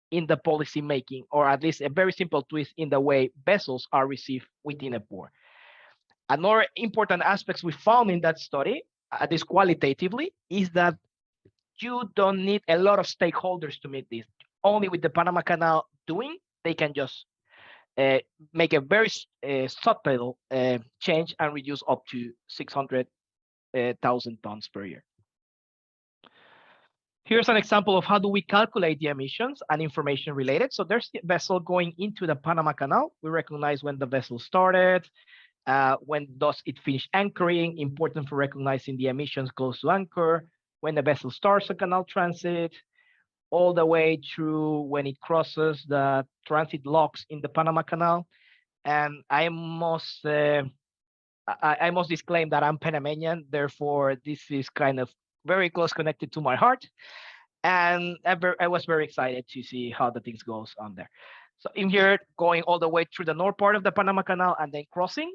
in the policy making, or at least a very simple twist in the way vessels are received within a port. Another important aspects we found in that study, at least qualitatively, is that you don't need a lot of stakeholders to meet this. Only with the Panama Canal doing, they can just make a very subtle change and reduce up to 600,000 tons per year. Here's an example of how do we calculate the emissions and information related. So there's the vessel going into the Panama Canal. We recognize when the vessel started, when does it finish anchoring, important for recognizing the emissions close to anchor, when the vessel starts a canal transit, all the way through when it crosses the transit locks in the Panama Canal. And I must disclaim that I'm Panamanian, therefore this is kind of very close connected to my heart. And I was very excited to see how the things goes on there. So in here, going all the way through the north part of the Panama Canal and then crossing,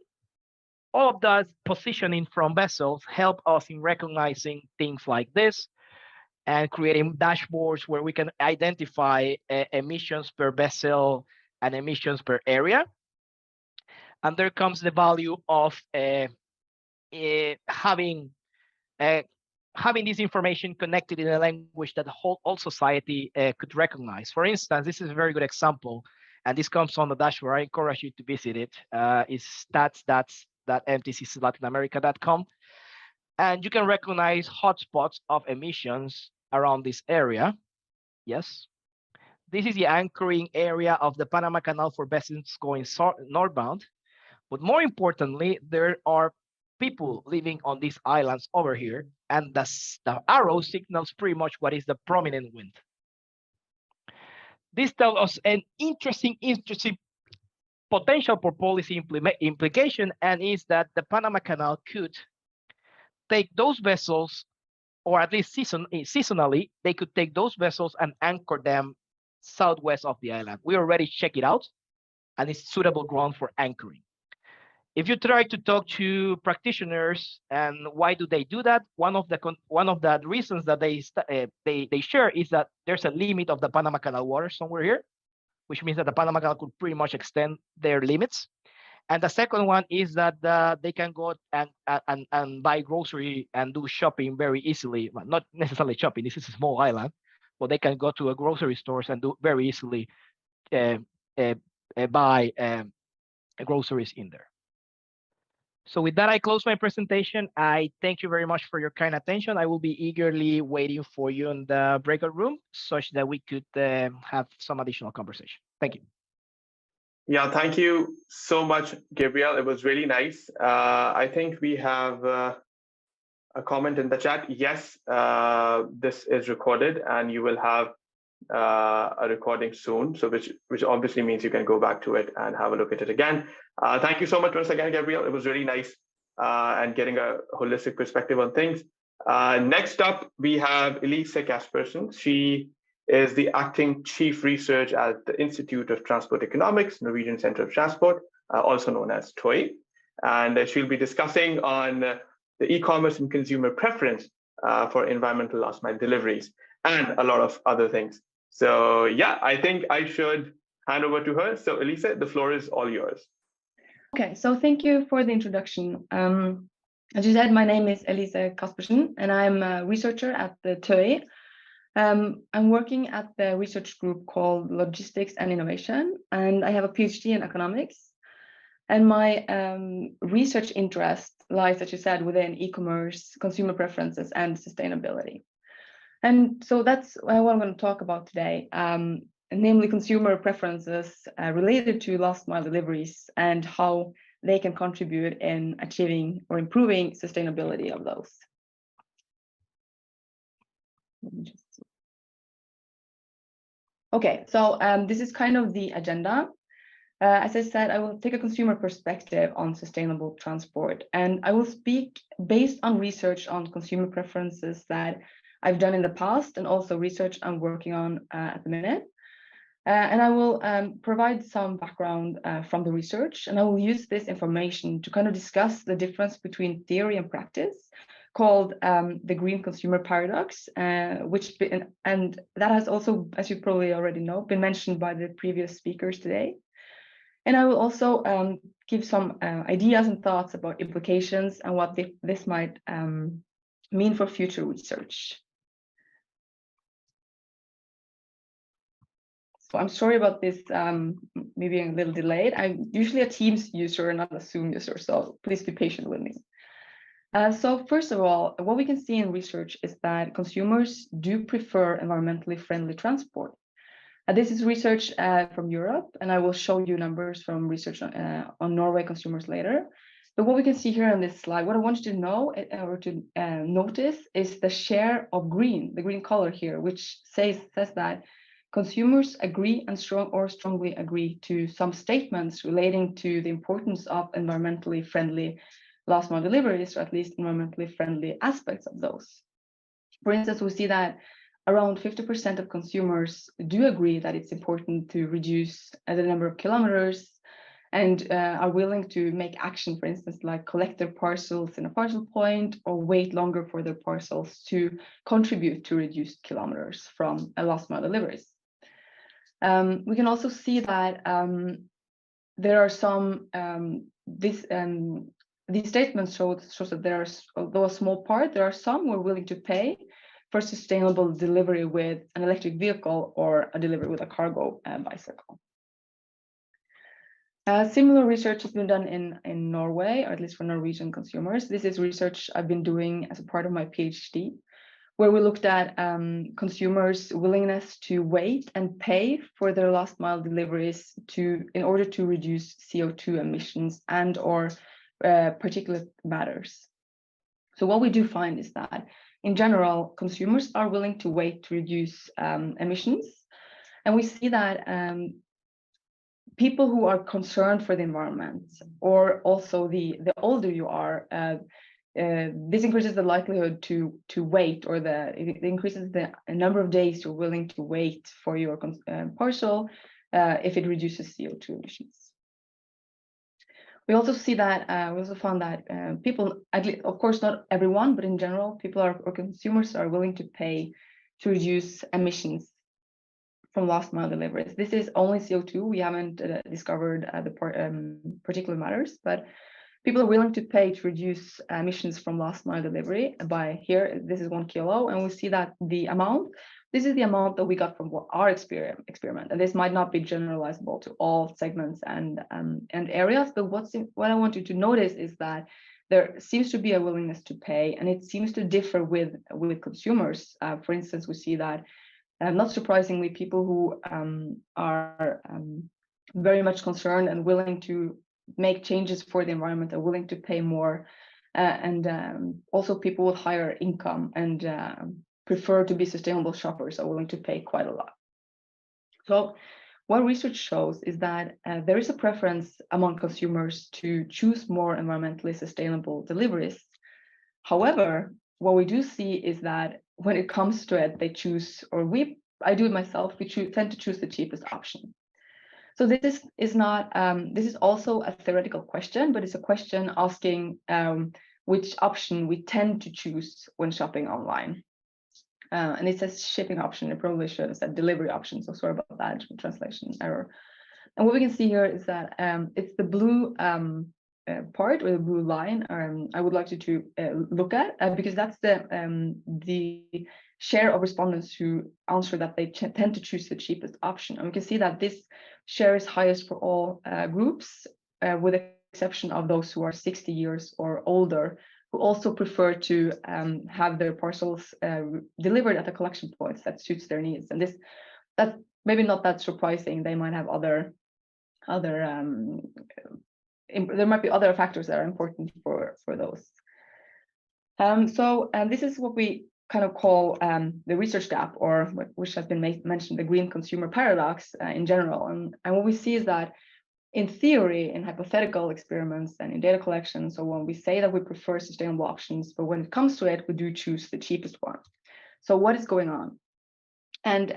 all of that positioning from vessels help us in recognizing things like this and creating dashboards where we can identify emissions per vessel and emissions per area. And there comes the value of having this information connected in a language that the whole society could recognize. For instance, this is a very good example, and this comes on the dashboard. I encourage you to visit it. It's stats.mtcclatinamerica.com. And you can recognize hotspots of emissions around this area. Yes. This is the anchoring area of the Panama Canal for vessels going northbound. But more importantly, there are people living on these islands over here, and the arrow signals pretty much what is the prominent wind. This tells us an interesting potential for policy implication, and is that the Panama Canal could take those vessels, or at least seasonally, they could take those vessels and anchor them southwest of the island. We already checked it out, and it's suitable ground for anchoring. If you try to talk to practitioners and why do they do that, one of the reasons that they share is that there's a limit of the Panama Canal water somewhere here, which means that the Panama Canal could pretty much extend their limits. And the second one is that they can go and buy grocery and do shopping very easily. Well, not necessarily shopping. This is a small island, but they can go to a grocery stores and do very easily buy groceries in there. So with that, I close my presentation. I thank you very much for your kind attention. I will be eagerly waiting for you in the breakout room such that we could have some additional conversation. Thank you. Yeah, thank you so much, Gabriel. It was really nice. I think we have a comment in the chat. Yes, this is recorded and you will have a recording soon, so which obviously means you can go back to it and have a look at it again. Thank you so much once again, Gabriel. It was really nice and getting a holistic perspective on things. Next up, we have Elise Gabrielsen. She is the acting chief research at the Institute of Transport Economics, Norwegian Center of Transport, also known as TOI. And she'll be discussing on the e-commerce and consumer preference for environmental last mile deliveries and a lot of other things. So yeah, I think I should hand over to her. So Elise, the floor is all yours. Okay, so thank you for the introduction. As you said, my name is Elise Gabrielsen, and I'm a researcher at the TOI. I'm working at the research group called Logistics and Innovation, and I have a PhD in economics. And my research interest lies, as you said, within e-commerce, consumer preferences, and sustainability. And so that's what I'm going to talk about today, namely consumer preferences related to last mile deliveries and how they can contribute in achieving or improving sustainability of those. Okay, so this is kind of the agenda. As I said, I will take a consumer perspective on sustainable transport, and I will speak based on research on consumer preferences that I've done in the past and also research I'm working on at the minute. And I will provide some background from the research, and I will use this information to kind of discuss the difference between theory and practice, called the green consumer paradox, and that has also, as you probably already know, been mentioned by the previous speakers today. And I will also give some ideas and thoughts about implications and what this might mean for future research. So I'm sorry about this, maybe a little delayed. I'm usually a Teams user, not a Zoom user, so please be patient with me. So first of all, what we can see in research is that consumers do prefer environmentally friendly transport. This is research from Europe, and I will show you numbers from research on Norway consumers later. But what we can see here on this slide, what I want you to know or to notice is the share of green, the green color here, which says that consumers agree and strongly agree to some statements relating to the importance of environmentally friendly last mile deliveries, or at least environmentally friendly aspects of those. For instance, we see that around 50% of consumers do agree that it's important to reduce the number of kilometers and are willing to make action, for instance, like collect their parcels in a parcel point or wait longer for their parcels to contribute to reduced kilometers from last mile deliveries. We can also see that there are some, these statements shows that there's, although a small part, there are some who are willing to pay for sustainable delivery with an electric vehicle or a delivery with a cargo bicycle. Similar research has been done in Norway, or at least for Norwegian consumers. This is research I've been doing as a part of my PhD, where we looked at consumers' willingness to wait and pay for their last mile deliveries in order to reduce CO2 emissions and or particulate matters. So what we do find is that in general, consumers are willing to wait to reduce emissions. And we see that people who are concerned for the environment, or also the older you are, this increases the likelihood to wait, or it increases the number of days you're willing to wait for your parcel if it reduces CO2 emissions. We also see that we also found that people, at least, of course not everyone, but in general, people or consumers are willing to pay to reduce emissions from last mile deliveries. This is only CO2. We haven't discovered the particular matters, but people are willing to pay to reduce emissions from last mile delivery by here. This is 1 kilo, and we see that the amount this is the amount that we got from our experiment, and this might not be generalizable to all segments and areas. But what I want you to notice is that there seems to be a willingness to pay, and it seems to differ with consumers. For instance, we see that, not surprisingly, people who are very much concerned and willing to make changes for the environment are willing to pay more, and also people with higher income and prefer to be sustainable shoppers are willing to pay quite a lot. So what research shows is that there is a preference among consumers to choose more environmentally sustainable deliveries. However, what we do see is that when it comes to it, they choose, or I do it myself, we tend to choose the cheapest option. So this is not, this is also a theoretical question, but it's a question asking which option we tend to choose when shopping online. And it says shipping option, it probably should have said delivery option, so sorry about that translation error. And what we can see here is that it's the blue part, or the blue line, I would like you to look at, because that's the share of respondents who answer that they tend to choose the cheapest option. And we can see that this share is highest for all groups, with the exception of those who are 60 years or older, who also prefer to have their parcels delivered at the collection points that suits their needs. And that's maybe not that surprising. They might have there might be other factors that are important for those. So this is what we kind of call the research gap, or which has been mentioned, the green consumer paradox in general. And what we see is that in theory, in hypothetical experiments and in data collection, so when we say that we prefer sustainable options, but when it comes to it, we do choose the cheapest one. So what is going on? And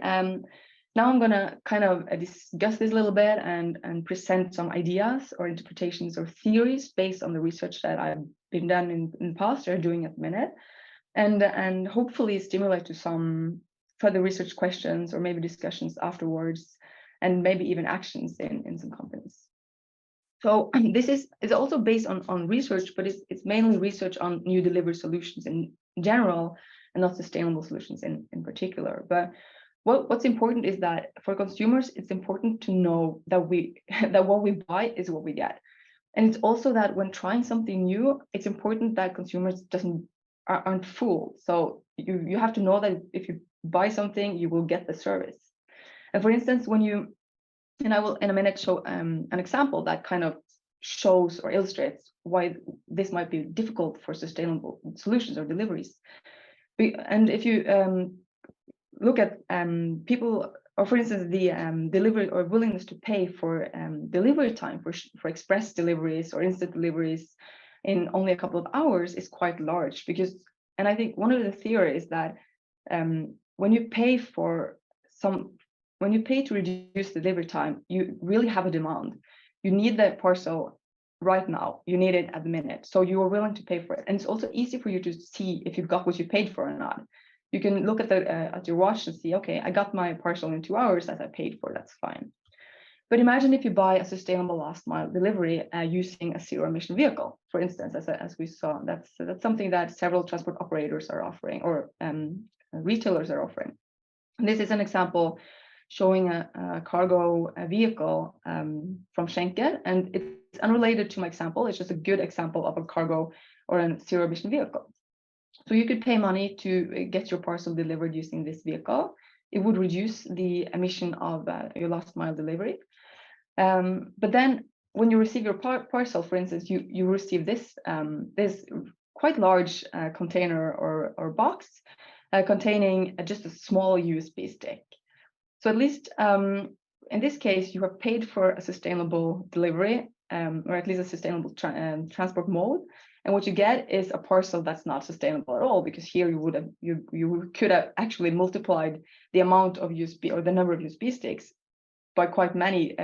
now I'm going to kind of discuss this a little bit and present some ideas or interpretations or theories based on the research that I've been done in the past or doing at the minute, and hopefully stimulate to some further research questions or maybe discussions afterwards, and maybe even actions in some companies. So this is also based on research, but it's mainly research on new delivery solutions in general and not sustainable solutions in particular. But what's important is that for consumers, it's important to know that that what we buy is what we get. And it's also that when trying something new, it's important that consumers aren't fooled. So you have to know that if you buy something, you will get the service. And for instance, and I will in a minute show an example that kind of shows or illustrates why this might be difficult for sustainable solutions or deliveries. And if you look at people, or for instance, the delivery or willingness to pay for delivery time for express deliveries or instant deliveries in only a couple of hours is quite large, and I think one of the theories is that when you pay to reduce delivery time, you really have a demand. You need the parcel right now. You need it at the minute. So you are willing to pay for it. And it's also easy for you to see if you've got what you paid for or not. You can look at your watch and see, okay, I got my parcel in 2 hours as I paid for, that's fine. But imagine if you buy a sustainable last mile delivery using a zero emission vehicle, for instance, as we saw. That's something that several transport operators are offering, or retailers are offering. And this is an example showing a cargo vehicle from Schenker, and it's unrelated to my example. It's just a good example of a cargo or a zero emission vehicle. So you could pay money to get your parcel delivered using this vehicle. It would reduce the emission of your last mile delivery. But then when you receive your parcel, for instance, you receive this quite large container or box containing just a small USB stick. So at least in this case, you have paid for a sustainable delivery, or at least a sustainable transport mode. And what you get is a parcel that's not sustainable at all, because here you could have actually multiplied the amount of USB or the number of USB sticks by quite many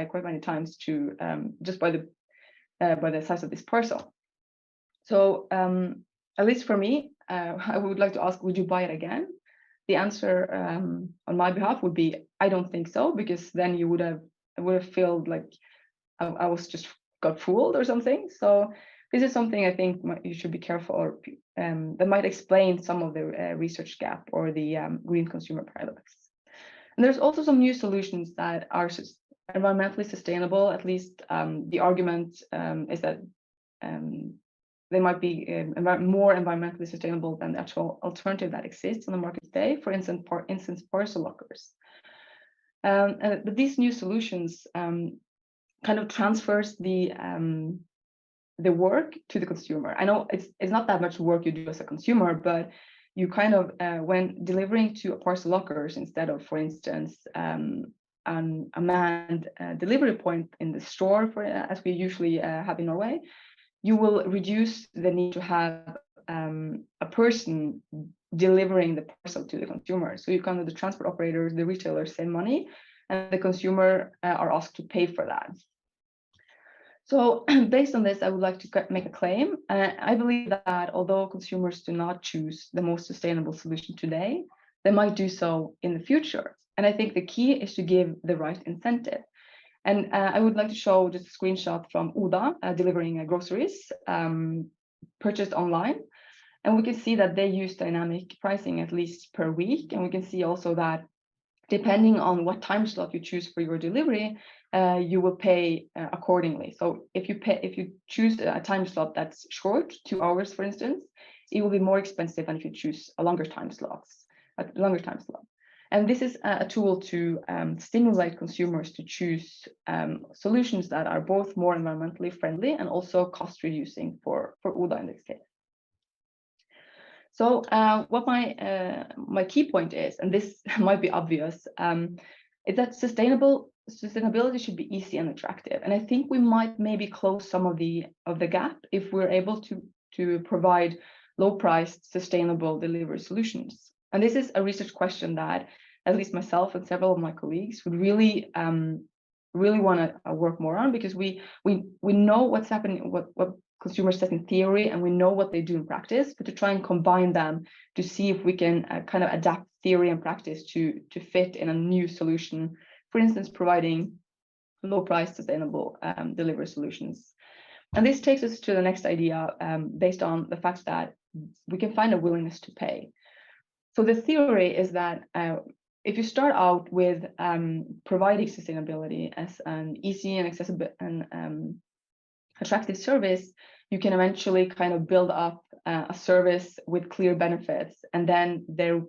times to just by the size of this parcel. So at least for me, I would like to ask, would you buy it again? The answer on my behalf would be, I don't think so, because then I would have felt like I was just got fooled or something. So this is something I think you should be careful, or that might explain some of the research gap or the green consumer paradox. And there's also some new solutions that are environmentally sustainable. At least the argument is that they might be more environmentally sustainable than the actual alternative that exists on the market today. For instance, parcel lockers. But these new solutions kind of transfers the work to the consumer. I know it's not that much work you do as a consumer, but you kind of when delivering to a parcel lockers, instead of, for instance, a manned delivery point in the store, as we usually have in Norway, you will reduce the need to have a person delivering the parcel to the consumer. So you kind of, the transport operators, the retailers save money, and the consumer are asked to pay for that. So based on this, I would like to make a claim. I believe that although consumers do not choose the most sustainable solution today, they might do so in the future. And I think the key is to give the right incentive. And I would like to show just a screenshot from Oda delivering groceries purchased online. And we can see that they use dynamic pricing at least per week. And we can see also that depending on what time slot you choose for your delivery, you will pay accordingly. So if you choose a time slot that's short, 2 hours, for instance, it will be more expensive than if you choose a longer time slot. And this is a tool to stimulate consumers to choose solutions that are both more environmentally friendly and also cost reducing for Oda in this case. So what my key point is, and this might be obvious, is that sustainability should be easy and attractive. And I think we might maybe close some of the gap if we're able to provide low-priced, sustainable delivery solutions. And this is a research question that at least myself and several of my colleagues would really want to work more on, because we know what's happening, what consumers set in theory, and we know what they do in practice, but to try and combine them to see if we can kind of adapt theory and practice to fit in a new solution. For instance, providing low-priced, sustainable delivery solutions. And this takes us to the next idea, based on the fact that we can find a willingness to pay. So the theory is that if you start out with providing sustainability as an easy and accessible and attractive service, you can eventually kind of build up a service with clear benefits. And then the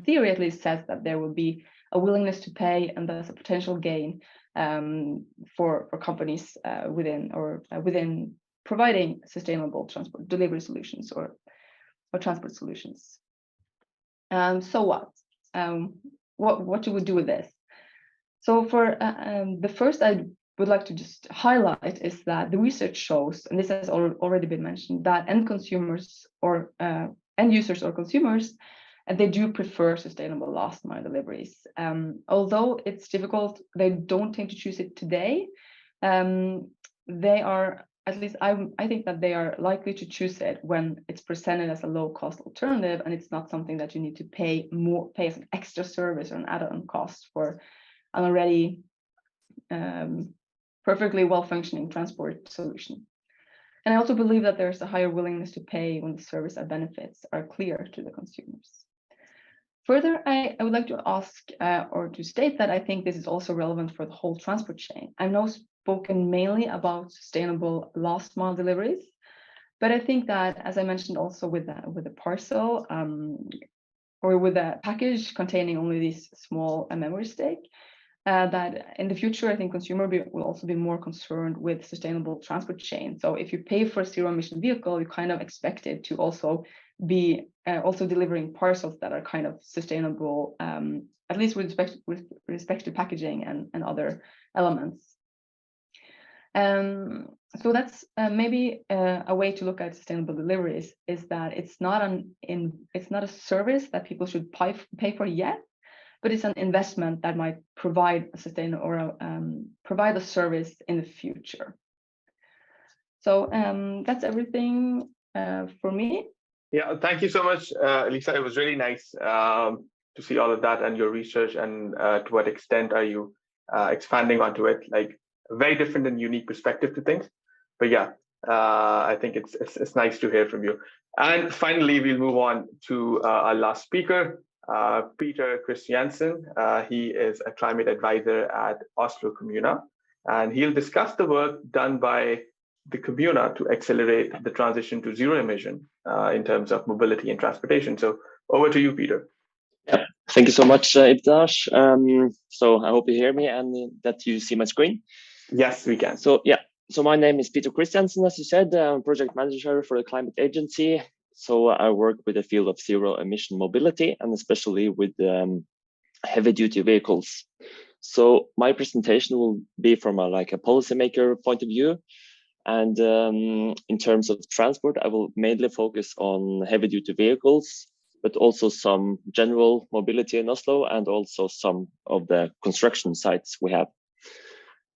theory at least says that there will be a willingness to pay, and thus a potential gain for companies within providing sustainable transport delivery solutions or transport solutions. So what do we do with this? So for the first I would like to just highlight is that the research shows, and this has already been mentioned, that end consumers or end users or consumers, they do prefer sustainable last mile deliveries. Although it's difficult, they don't tend to choose it today. They are, at least I think that they are likely to choose it when it's presented as a low cost alternative, and it's not something that you need to pay as an extra service or an add-on cost for an already perfectly well-functioning transport solution. And I also believe that there's a higher willingness to pay when the service and benefits are clear to the consumers. Further, I would like to ask or to state that I think this is also relevant for the whole transport chain. I've now spoken mainly about sustainable last mile deliveries, but I think that, as I mentioned also with the parcel or with a package containing only this small memory stick, that in the future, I think consumer will also be more concerned with sustainable transport chain. So if you pay for a zero emission vehicle, you kind of expect it to also be also delivering parcels that are kind of sustainable, at least with respect to packaging and other elements. So that's maybe a way to look at sustainable deliveries, is that it's not a service that people should pay for yet, but it's an investment that might provide a sustainable or provide a service in the future. So that's everything for me. Yeah, thank you so much, Elise. It was really nice to see all of that and your research, and to what extent are you expanding onto it, like a very different and unique perspective to things. But yeah, I think it's nice to hear from you. And finally, we'll move on to our last speaker, Peter Christiansen. He is a climate advisor at Oslo Kommune, and he'll discuss the work done by the Kommune to accelerate the transition to zero emission in terms of mobility and transportation. So over to you, Peter. Yeah, thank you so much, Ibtehaj. So I hope you hear me and that you see my screen. Yes, we can. So yeah, so my name is Peter Christiansen, as you said. I'm project manager for the Climate Agency. So I work with the field of zero emission mobility and especially with heavy duty vehicles. So my presentation will be from a policymaker point of view. And in terms of transport, I will mainly focus on heavy duty vehicles, but also some general mobility in Oslo and also some of the construction sites we have.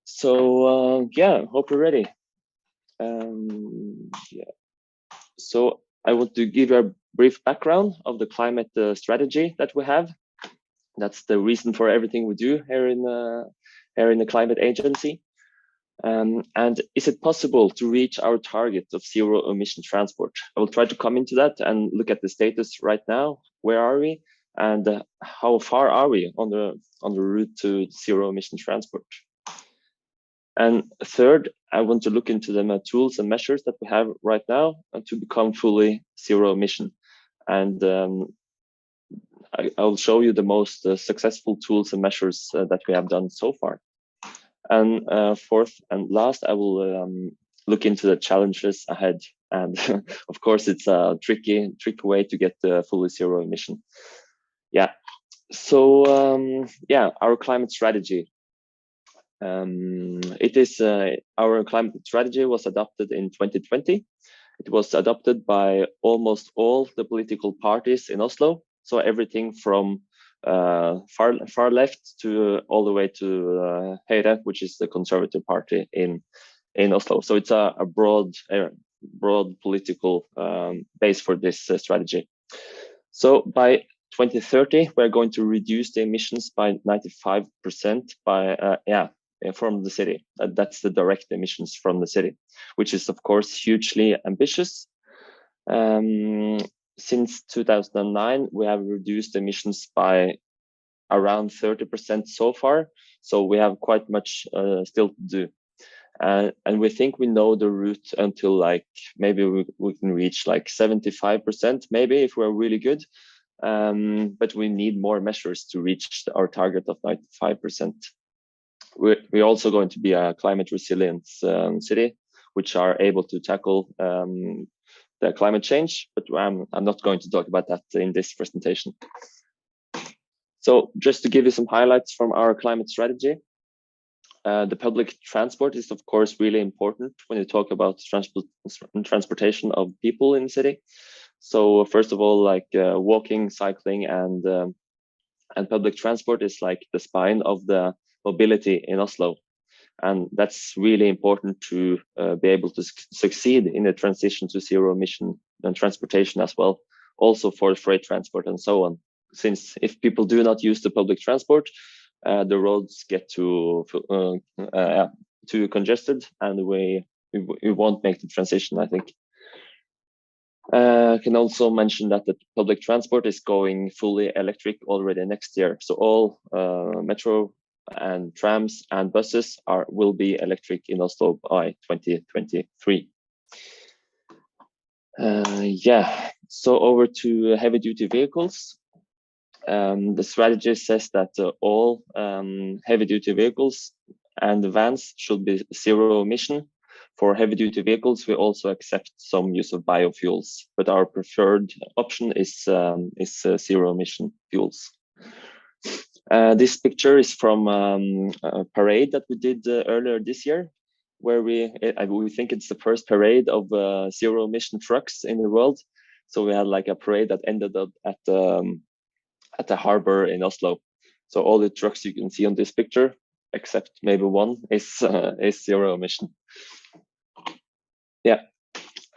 So yeah, hope you're ready. Yeah. So I want to give you a brief background of the climate strategy that we have. That's the reason for everything we do here in the Climate Agency. And is it possible to reach our target of zero emission transport? I will try to come into that and look at the status right now. Where are we? And how far are we on the route to zero emission transport? And third, I want to look into the tools and measures that we have right now to become fully zero emission. And I'll show you the most successful tools and measures that we have done so far. And fourth and last, I will look into the challenges ahead. And of course, it's a tricky way to get fully zero emission. Yeah. So yeah, our climate strategy. It is our climate strategy was adopted in 2020. It was adopted by almost all the political parties in Oslo. So everything from far left to all the way to Høyre, which is the conservative party in Oslo. So it's a broad political base for this strategy. So by 2030, we're going to reduce the emissions by 95% from the city. That's the direct emissions from the city, which is of course hugely ambitious. Since 2009, we have reduced emissions by around 30% so far. So we have quite much still to do. And we think we know the route until maybe we can reach 75%, maybe if we're really good. But we need more measures to reach our target of 95%. We're also going to be a climate resilient city, which are able to tackle the climate change, but I'm not going to talk about that in this presentation. So just to give you some highlights from our climate strategy, the public transport is of course really important when you talk about transportation of people in the city. So first of all, walking, cycling, and public transport is the spine of the mobility in Oslo. And that's really important to be able to succeed in the transition to zero emission and transportation as well, also for freight transport and so on. Since if people do not use the public transport, the roads get too congested, and we won't make the transition, I think. I can also mention that the public transport is going fully electric already next year. So all metro and trams and buses will be electric in Oslo by 2023. Yeah, so over to heavy duty vehicles. The strategy says that all heavy duty vehicles and the vans should be zero emission. For heavy duty vehicles, we also accept some use of biofuels, but our preferred option is zero emission fuels. This picture is from a parade that we did earlier this year, where we think it's the first parade of zero emission trucks in the world. So we had a parade that ended up at the harbor in Oslo. So all the trucks you can see on this picture, except maybe one, is zero emission. Yeah.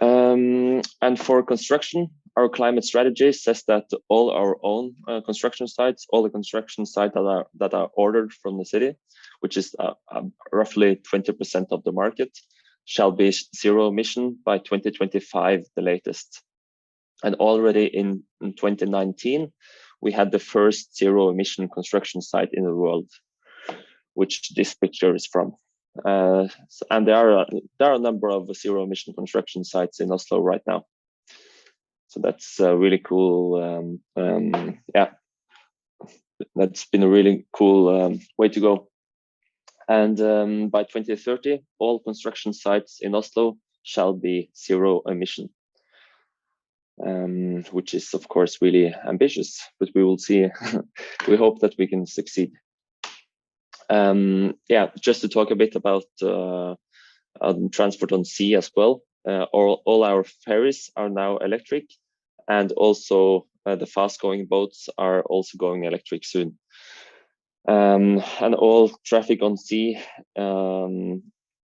And for construction, our climate strategy says that all our own construction sites, all the construction sites that are ordered from the city, which is roughly 20% of the market, shall be zero emission by 2025, the latest. And already in 2019, we had the first zero emission construction site in the world, which this picture is from. And there are a number of zero emission construction sites in Oslo right now. So that's really cool. Yeah, that's been a really cool way to go. And by 2030, all construction sites in Oslo shall be zero emission, which is of course really ambitious, but we will see. We hope that we can succeed. Yeah, just to talk a bit about transport on sea as well. All our ferries are now electric, and also the fast-going boats are also going electric soon. And all traffic on sea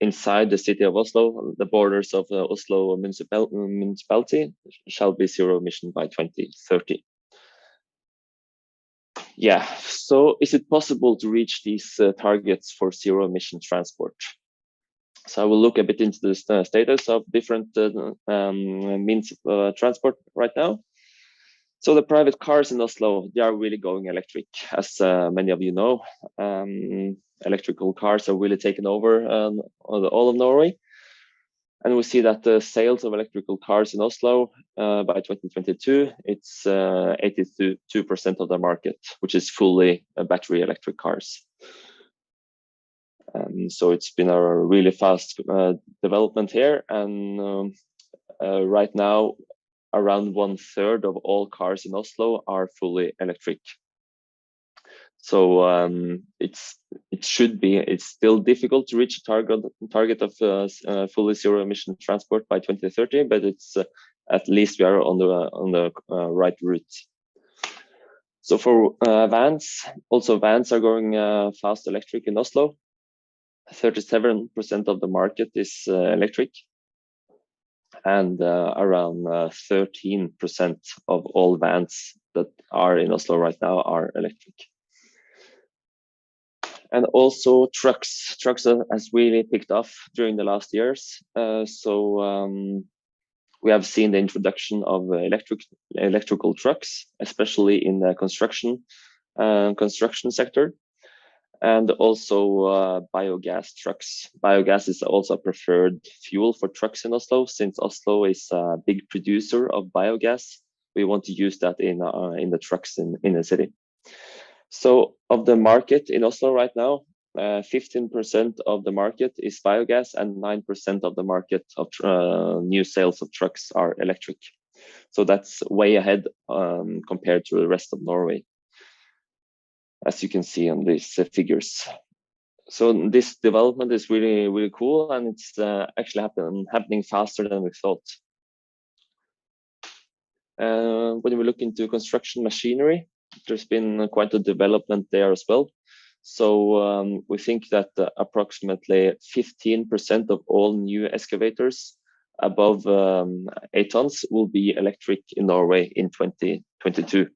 inside the city of Oslo, the borders of the Oslo municipality, shall be zero emission by 2030. Yeah, so is it possible to reach these targets for zero emission transport? So I will look a bit into the status of different means of transport right now. So the private cars in Oslo, they are really going electric, as many of you know. Electrical cars are really taken over all of Norway. And we see that the sales of electrical cars in Oslo by 2022, it's 82% of the market, which is fully battery electric cars. So it's been a really fast development here. And right now, around 1/3 of all cars in Oslo are fully electric. So it's still difficult to reach a target of fully zero emission transport by 2030, but it's at least we are on the right route. So for vans, also vans are going fast electric in Oslo. 37% of the market is electric, and around 13% of all vans that are in Oslo right now are electric. And also trucks has really picked off during the last years. We have seen the introduction of electrical trucks, especially in the construction sector, and also biogas trucks. Biogas is also a preferred fuel for trucks in Oslo, since Oslo is a big producer of biogas. We want to use that in the trucks in the city. So of the market in Oslo right now, 15% of the market is biogas, and 9% of the market of new sales of trucks are electric. So that's way ahead compared to the rest of Norway, as you can see on these figures. So this development is really, really cool, and it's actually happening faster than we thought. When we look into construction machinery, there's been quite a development there as well. So we think that approximately 15% of all new excavators above 8 tons will be electric in Norway in 2022.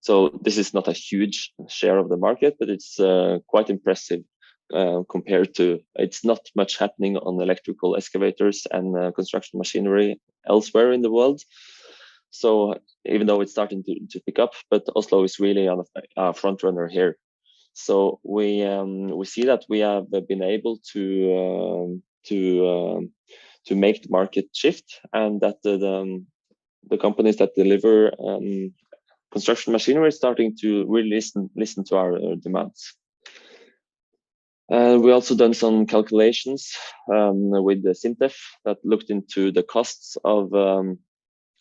So this is not a huge share of the market, but it's quite impressive compared to, it's not much happening on electrical excavators and construction machinery elsewhere in the world. So even though it's starting to pick up, but Oslo is really on a front runner here. So we see that we have been able to make the market shift, and that the companies that deliver construction machinery is starting to really listen to our demands. We also done some calculations with the SINTEF that looked into the costs of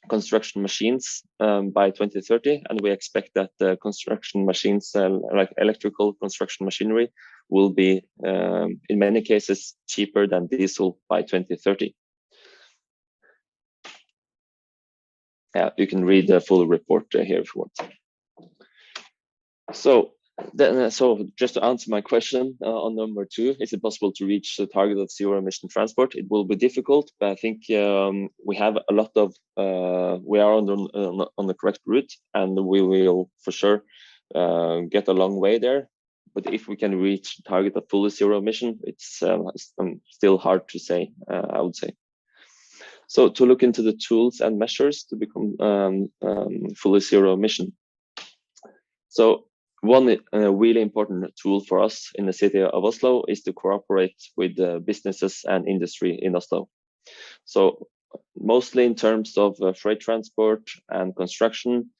construction machines by 2030, and we expect that the construction machines, like electrical construction machinery, will be in many cases cheaper than diesel by 2030. Yeah, you can read the full report here if you want. So just to answer my question on number 2, is it possible to reach the target of zero emission transport? It will be difficult, but I think we have a lot of, we are on the correct route, and we will for sure get a long way there. but if we can reach target of fully zero emission, it's still hard to say, I would say. So to look into the tools and measures to become fully zero emission. So one really important tool for us in the city of Oslo is to cooperate with businesses and industry in Oslo. So mostly in terms of freight transport and construction,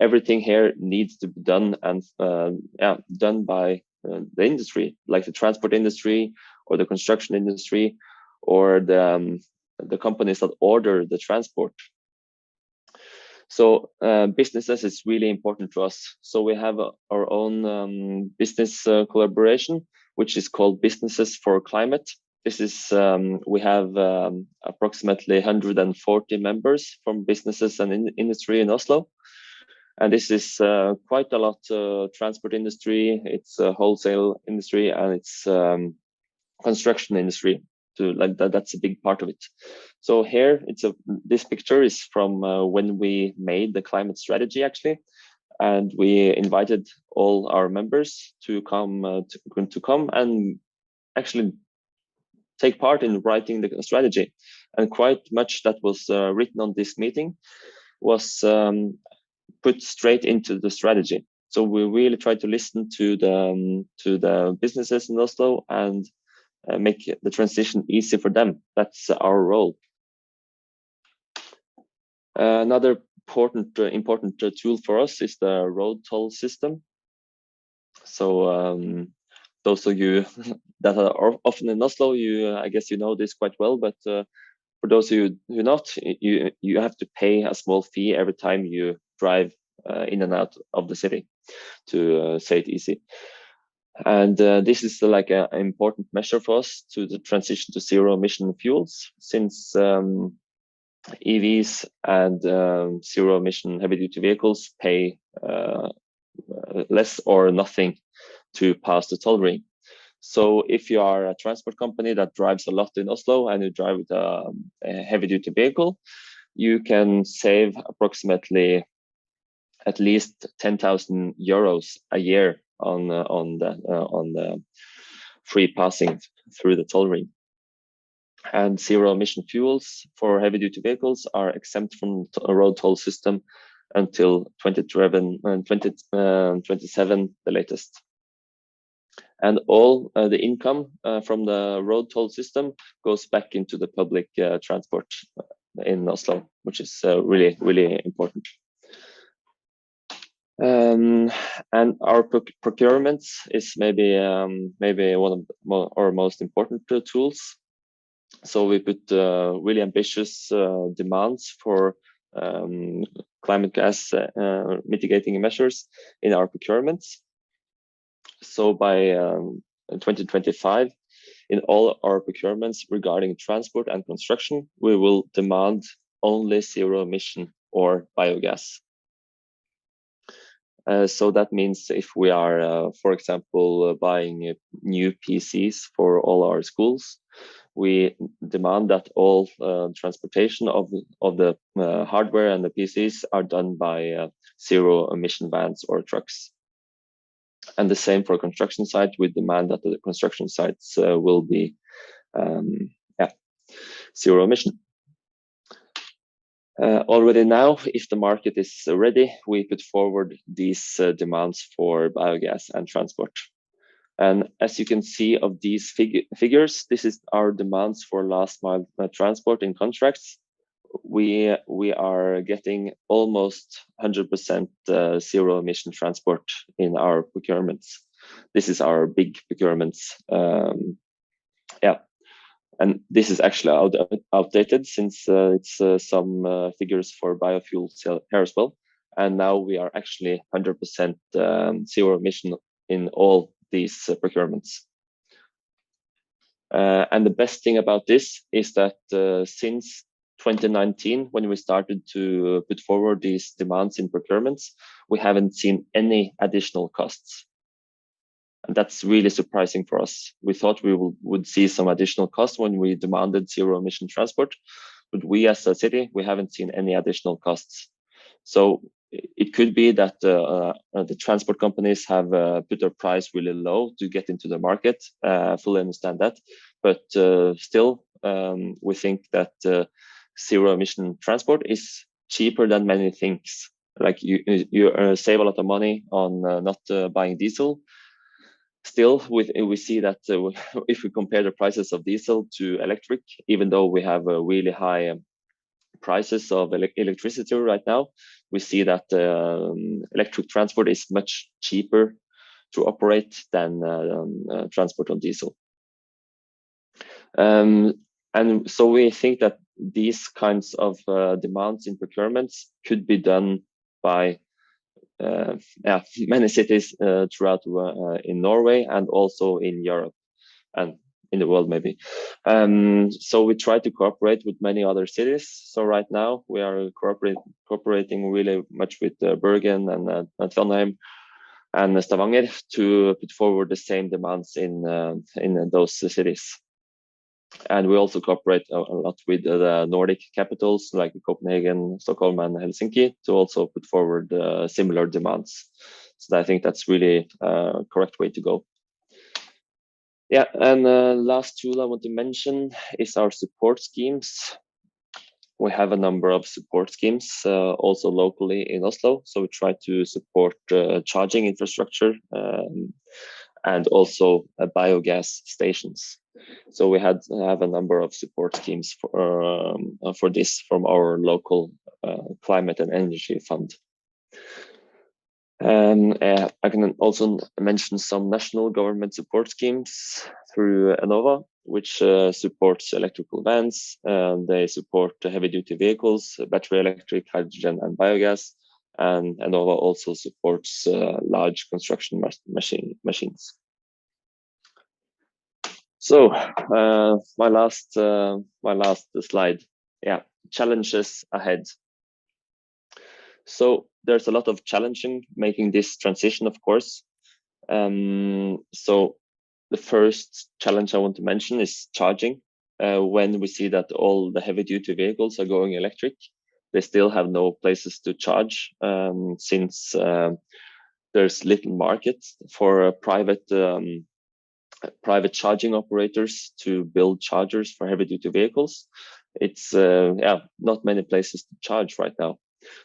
everything here needs to be done and done by the industry, like the transport industry or the construction industry or the companies that order the transport. So businesses is really important to us. So we have our own business collaboration, which is called Businesses for Climate. This is, we have approximately 140 members from businesses and industry in Oslo. And this is quite a lot transport industry, it's wholesale industry, and it's construction industry. Like that's a big part of it. So here, this picture is from when we made the climate strategy, actually, and we invited all our members to come and actually take part in writing the strategy. And quite much that was written on this meeting was put straight into the strategy. So we really try to listen to the businesses in Oslo and make the transition easy for them. That's our role. Another important tool for us is the road toll system. So those of you that are often in Oslo, I guess you know this quite well, but for those of you who not, you have to pay a small fee every time you drive in and out of the city, to say it easy. And this is like an important measure for us to the transition to zero emission fuels, since EVs and zero emission heavy duty vehicles pay less or nothing to pass the toll ring. So if you are a transport company that drives a lot in Oslo and you drive with a heavy duty vehicle, you can save approximately at least 10,000 euros a year on the free passing through the toll ring. And zero emission fuels for heavy duty vehicles are exempt from a road toll system until 2027, the latest. And all the income from the road toll system goes back into the public transport in Oslo, which is really, really important. And our procurements is maybe one of our most important tools. So we put really ambitious demands for climate gas mitigating measures in our procurements. So by 2025, in all our procurements regarding transport and construction, we will demand only zero emission or biogas. So that means if we are, for example, buying new PCs for all our schools, we demand that all transportation of the hardware and the PCs are done by zero emission vans or trucks. And the same for construction site, we demand that the construction sites will be zero emission. Already now, if the market is ready, we put forward these demands for biogas and transport. And as you can see of these figures, this is our demands for last mile transport in contracts. We are getting almost 100% zero emission transport in our procurements. This is our big procurements. And this is actually outdated since it's some figures for biofuels here as well. And now we are actually 100% zero emission in all these procurements. And the best thing about this is that since 2019, when we started to put forward these demands in procurements, we haven't seen any additional costs. And that's really surprising for us. We thought we would see some additional costs when we demanded zero emission transport, but we as a city, we haven't seen any additional costs. So it could be that the transport companies have put their price really low to get into the market. Fully understand that, but still, we think that zero emission transport is cheaper than many things. Like you save a lot of money on not buying diesel. Still, we see that if we compare the prices of diesel to electric, even though we have a really high prices of electricity right now, we see that electric transport is much cheaper to operate than transport on diesel. And so we think that these kinds of demands in procurements could be done by many cities throughout in Norway and also in Europe and in the world maybe. So we try to cooperate with many other cities. So right now we are cooperating really much with Bergen and Trondheim and Stavanger to put forward the same demands in those cities. And we also cooperate a lot with the Nordic capitals like Copenhagen, Stockholm, and Helsinki to also put forward similar demands. So I think that's really a correct way to go. Yeah, and last tool I want to mention is our support schemes. We have a number of support schemes also locally in Oslo. So we try to support charging infrastructure and also biogas stations. So we have a number of support schemes for this from our local climate and energy fund. I can also mention some national government support schemes through Enova, which supports electrical vans. They support heavy-duty vehicles, battery electric, hydrogen, and biogas. And Enova also supports large construction machines. So my last slide. Yeah, challenges ahead. So there's a lot of challenging making this transition, of course. So the first challenge I want to mention is charging. When we see that all the heavy-duty vehicles are going electric, they still have no places to charge since there's little market for private charging operators to build chargers for heavy-duty vehicles. It's not many places to charge right now.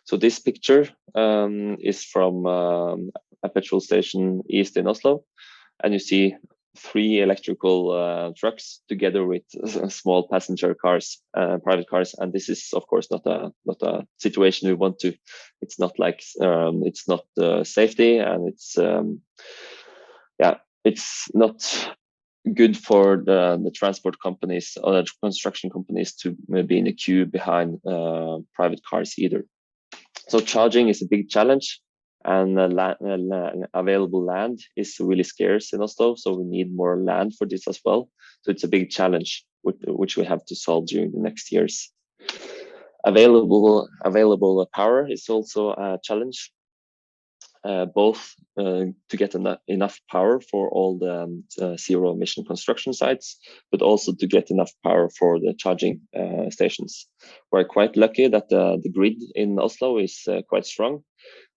So this picture is from a petrol station east in Oslo, and you see 3 electrical trucks together with small passenger cars, private cars, and this is of course not a situation we want to. It's not like it's not safety, and it's it's not good for the transport companies or the construction companies to be in a queue behind private cars either. So charging is a big challenge, and available land is really scarce in Oslo, so we need more land for this as well. So it's a big challenge which we have to solve during the next years. Available power is also a challenge, both to get enough power for all the zero emission construction sites, but also to get enough power for the charging stations. We're quite lucky that the grid in Oslo is quite strong,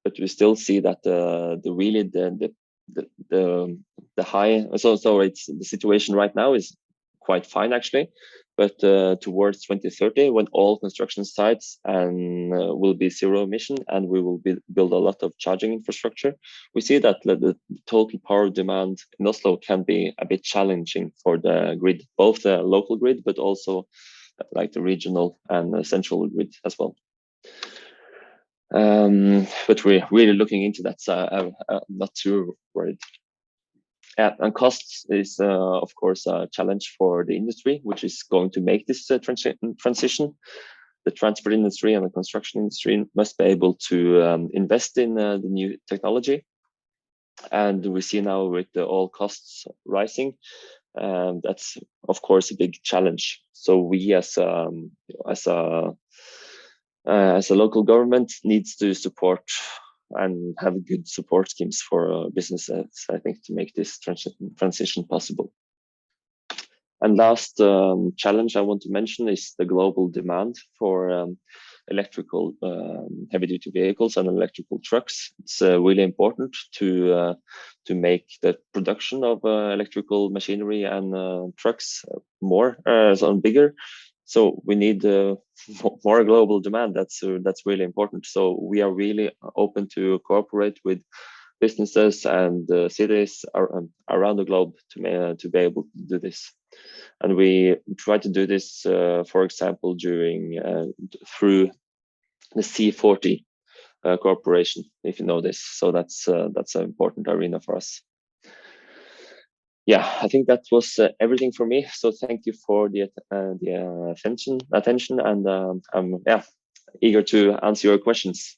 but we still see that the high. So it's the situation right now is quite fine actually, but towards 2030, when all construction sites will be zero emission and we will build a lot of charging infrastructure, we see that the total power demand in Oslo can be a bit challenging for the grid, both the local grid, but also like the regional and central grid as well. But we're really looking into that, so I'm not too worried. Yeah, and costs is of course a challenge for the industry, which is going to make this transition. The transport industry and the construction industry must be able to invest in the new technology. And we see now with all costs rising, that's of course a big challenge. So we as a local government needs to support and have good support schemes for businesses, I think, to make this transition possible. And last challenge I want to mention is the global demand for electrical heavy-duty vehicles and electrical trucks. It's really important to make the production of electrical machinery and trucks more bigger. So we need more global demand. That's really important. So we are really open to cooperate with businesses and cities around the globe to be able to do this. And we try to do this, for example, through the C40 cooperation, if you know this. So that's an important arena for us. Yeah, I think that was everything for me. So thank you for the attention, and I'm eager to answer your questions.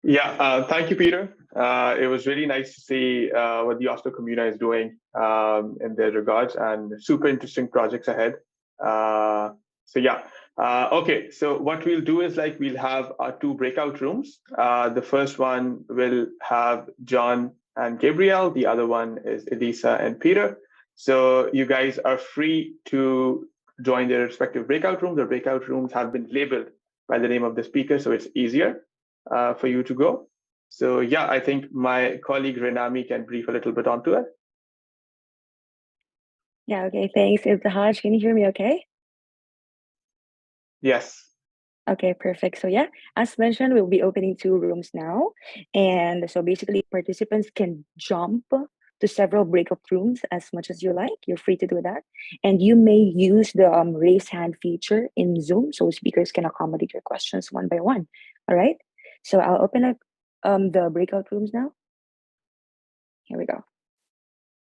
Yeah, thank you, Peter. It was really nice to see what the Oslo Kommune is doing in their regards, and super interesting projects ahead. Okay, so what we'll do is we'll have our 2 breakout rooms. The first one will have John and Gabriel. The other one is Elisa and Peter. So you guys are free to join their respective breakout rooms. The breakout rooms have been labeled by the name of the speaker, so it's easier for you to go. So yeah, I think my colleague Renami can brief a little bit onto it. Yeah, okay, thanks. Ibtehaj, can you hear me okay? Yes. Okay, perfect. So yeah, as mentioned, we'll be opening 2 rooms now. And so basically participants can jump to several breakout rooms as much as you like. You're free to do that. And you may use the raise hand feature in Zoom so speakers can accommodate your questions one by one. All right. So I'll open up the breakout rooms now. Here we go.